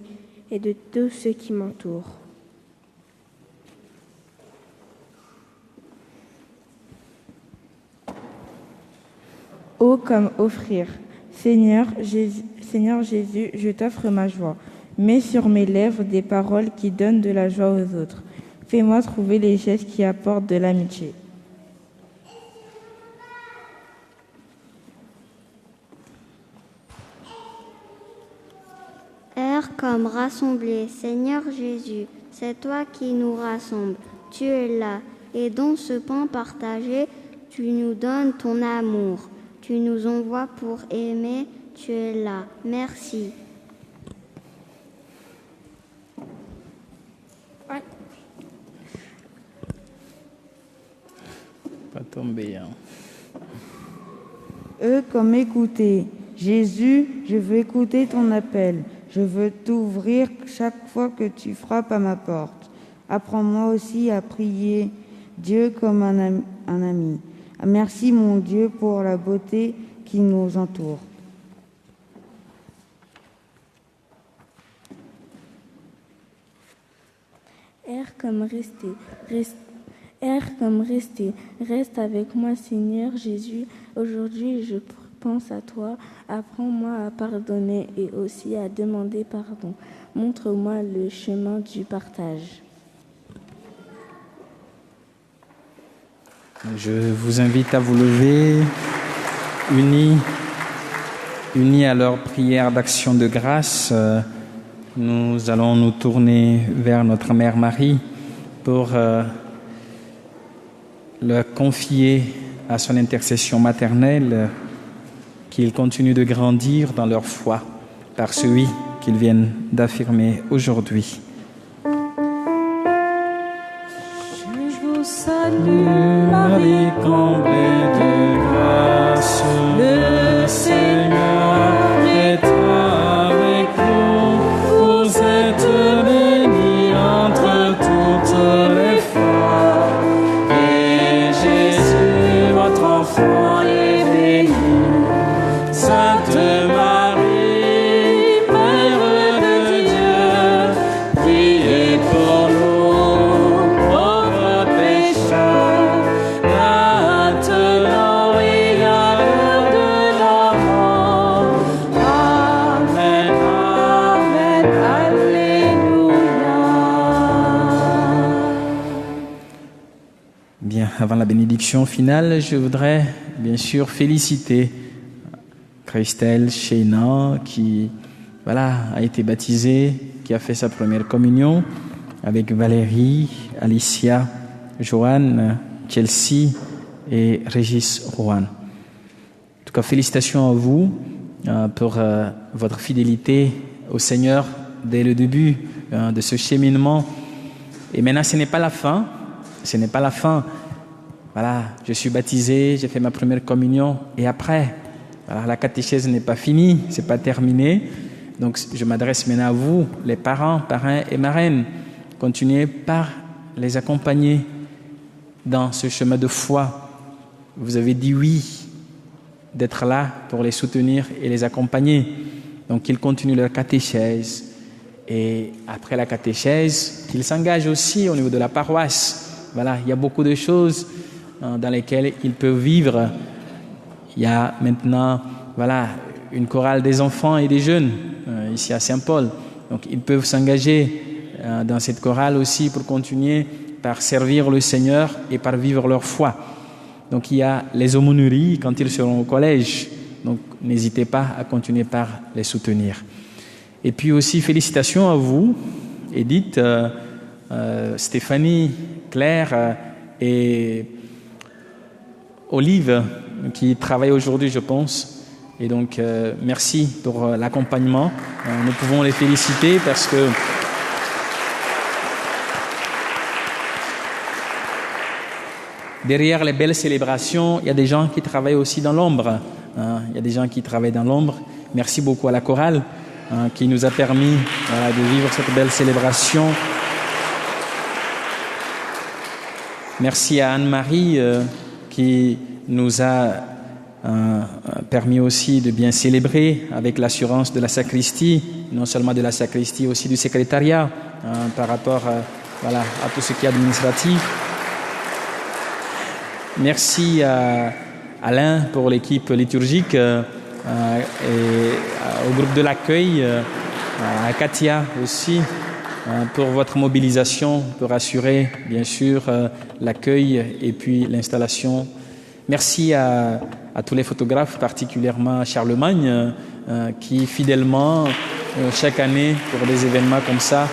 et de tous ceux qui m'entourent. O comme offrir. Seigneur Jésus, je t'offre ma joie. Mets sur mes lèvres des paroles qui donnent de la joie aux autres. Fais-moi trouver les gestes qui apportent de l'amitié. R comme rassembler. Seigneur Jésus, c'est toi qui nous rassembles. Tu es là, et dans ce pain partagé, tu nous donnes ton amour. Tu nous envoies pour aimer, tu es là. Merci. Pas tomber. E comme écouter. Jésus, je veux écouter ton appel. Je veux t'ouvrir chaque fois que tu frappes à ma porte. Apprends-moi aussi à prier Dieu comme un ami. Merci mon Dieu pour la beauté qui nous entoure. R comme rester. R comme rester. Reste avec moi, Seigneur Jésus. Aujourd'hui, je pense à toi. Apprends-moi à pardonner et aussi à demander pardon. Montre-moi le chemin du partage. Je vous invite à vous lever, unis à leur prière d'action de grâce. Nous allons nous tourner vers notre Mère Marie pour le confier à son intercession maternelle, qu'ils continuent de grandir dans leur foi par celui qu'ils viennent d'affirmer aujourd'hui. Salut Marie, comblée de grâce, le Seigneur est avec vous. Vous êtes bénie entre toutes les femmes, et Jésus, votre enfant, est béni. Sainte Marie, Mère de Dieu, priez pour nous, pauvres pécheurs, maintenant et à l'heure de la mort. Amen, Amen, Alléluia. Bien, avant la bénédiction finale, je voudrais bien sûr féliciter Christelle Sheina qui a été baptisée, qui a fait sa première communion avec Valérie, Alicia, Joanne, Chelsea et Régis Rouen. En tout cas, félicitations à vous pour votre fidélité au Seigneur dès le début de ce cheminement. Et maintenant, ce n'est pas la fin. Ce n'est pas la fin. Voilà, je suis baptisé, j'ai fait ma première communion et après, la catéchèse n'est pas finie, c'est pas terminé. Donc, je m'adresse maintenant à vous, les parents, parrains et marraines. Continuez par les accompagner dans ce chemin de foi. Vous avez dit oui d'être là pour les soutenir et les accompagner. Donc, qu'ils continuent leur catéchèse. Et après la catéchèse, qu'ils s'engagent aussi au niveau de la paroisse. Voilà, il y a beaucoup de choses dans lesquelles ils peuvent vivre. Il y a maintenant, une chorale des enfants et des jeunes ici à Saint-Paul. Donc, ils peuvent s'engager dans cette chorale aussi pour continuer par servir le Seigneur et par vivre leur foi. Donc, il y a les aumôneries quand ils seront au collège. Donc, n'hésitez pas à continuer par les soutenir. Et puis aussi, félicitations à vous, Edith, Stéphanie, Claire et Olive qui travaillent aujourd'hui, je pense. Et donc, merci pour l'accompagnement. Nous pouvons les féliciter parce que derrière les belles célébrations, il y a des gens qui travaillent aussi dans l'ombre. Il y a des gens qui travaillent dans l'ombre. Merci beaucoup à la chorale qui nous a permis de vivre cette belle célébration. Merci à Anne-Marie qui nous a permis aussi de bien célébrer avec l'assurance de la sacristie, non seulement de la sacristie, aussi du secrétariat par rapport à tout ce qui est administratif. Merci à Alain pour l'équipe liturgique et au groupe de l'accueil, à Katia aussi pour votre mobilisation pour assurer bien sûr l'accueil et puis l'installation. Merci à tous les photographes, particulièrement à Charlemagne, qui fidèlement, chaque année, pour des événements comme ça,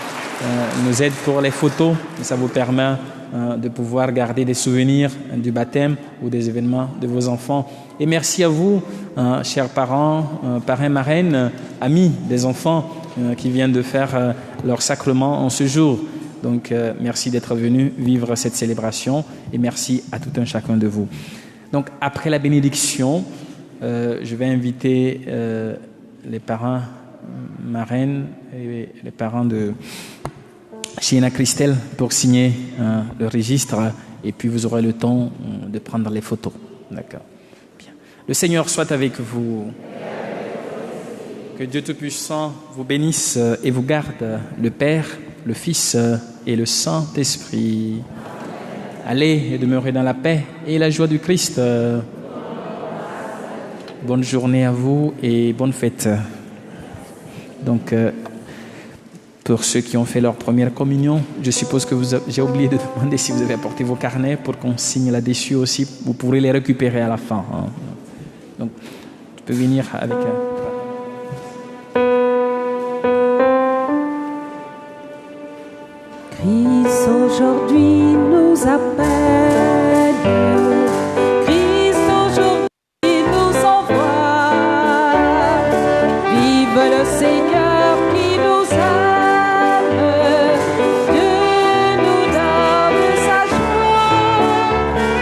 nous aide pour les photos. Et ça vous permet de pouvoir garder des souvenirs du baptême ou des événements de vos enfants. Et merci à vous, chers parents, parrains, marraines, amis des enfants qui viennent de faire leur sacrement en ce jour. Donc, merci d'être venus vivre cette célébration et merci à tout un chacun de vous. Donc, après la bénédiction, je vais inviter les parents, marraines et les parents de Shaina Christelle pour signer le registre et puis vous aurez le temps de prendre les photos. D'accord. Bien. Le Seigneur soit avec vous. Que Dieu Tout-Puissant vous bénisse et vous garde, le Père, le Fils et le Saint-Esprit. Allez et demeurez dans la paix et la joie du Christ. Bonne journée à vous et bonne fête. Donc, pour ceux qui ont fait leur première communion, je suppose que j'ai oublié de demander si vous avez apporté vos carnets pour qu'on signe là-dessus aussi. Vous pourrez les récupérer à la fin. Donc, tu peux venir avec... Christ aujourd'hui nous appelle, Christ aujourd'hui nous envoie, vive le Seigneur qui nous aime, Dieu nous donne sa joie,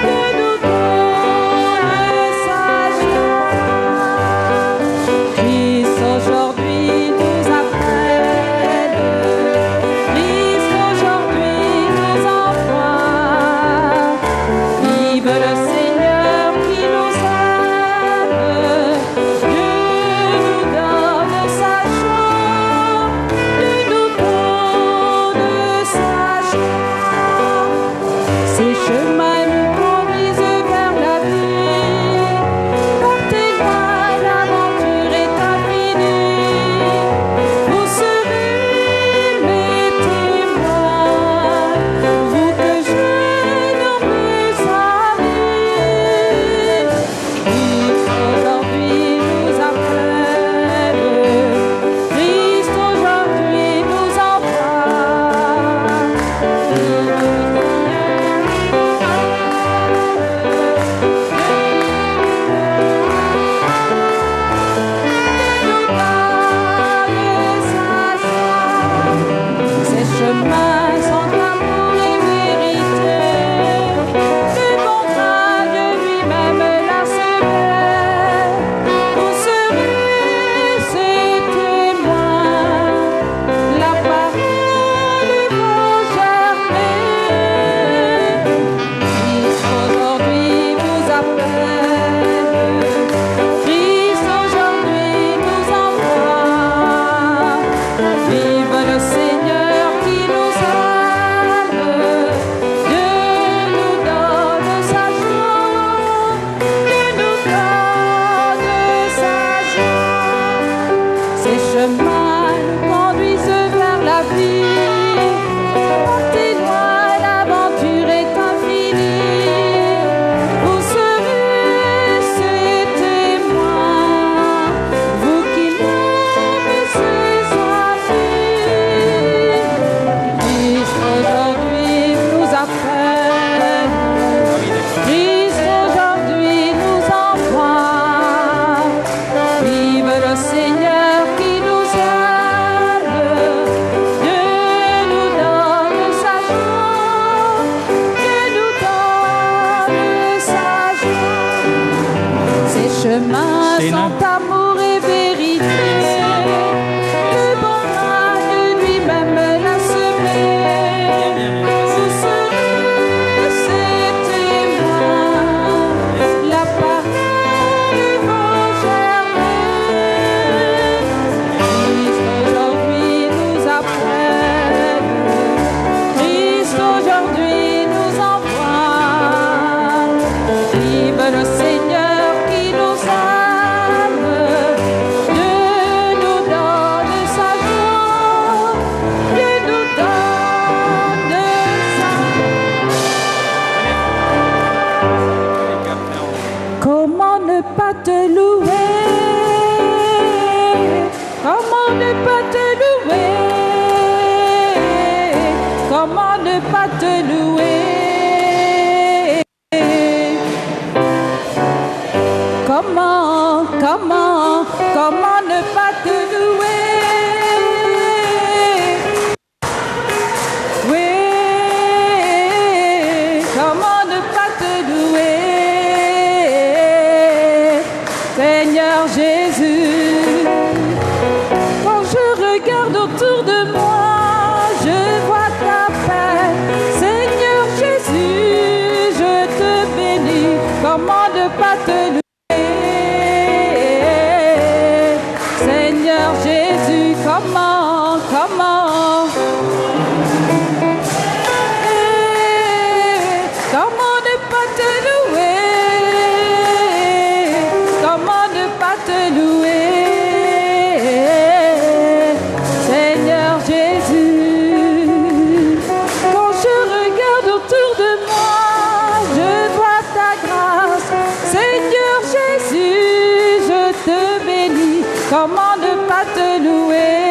Dieu nous donne sa joie. Christ aujourd'hui nous appelle, Christ aujourd'hui nous envoie, vive chemin Sénat. sans amour et vérité. Le bon de lui-même l'a semé. Vous serez ses témoins. La parole vont germer. Christ aujourd'hui nous apprenne. Christ aujourd'hui nous envoie. Vive le Seigneur qui nous aime. Dieu nous donne sa joie. Dieu nous donne sa Comment ne pas te louer? Comment ne pas te louer? Comment ne pas te louer? Comment ne pas te louer? Oui, comment ne pas te louer? Seigneur Jésus, quand je regarde autour de moi, je vois ta paix. Seigneur Jésus, je te bénis. Comment ne pas te louer? Seigneur Jésus, comment ne pas te louer? Comment ne pas te louer? Seigneur Jésus, quand je regarde autour de moi, je vois ta grâce. Seigneur Jésus, je te bénis. Comment ne pas te louer?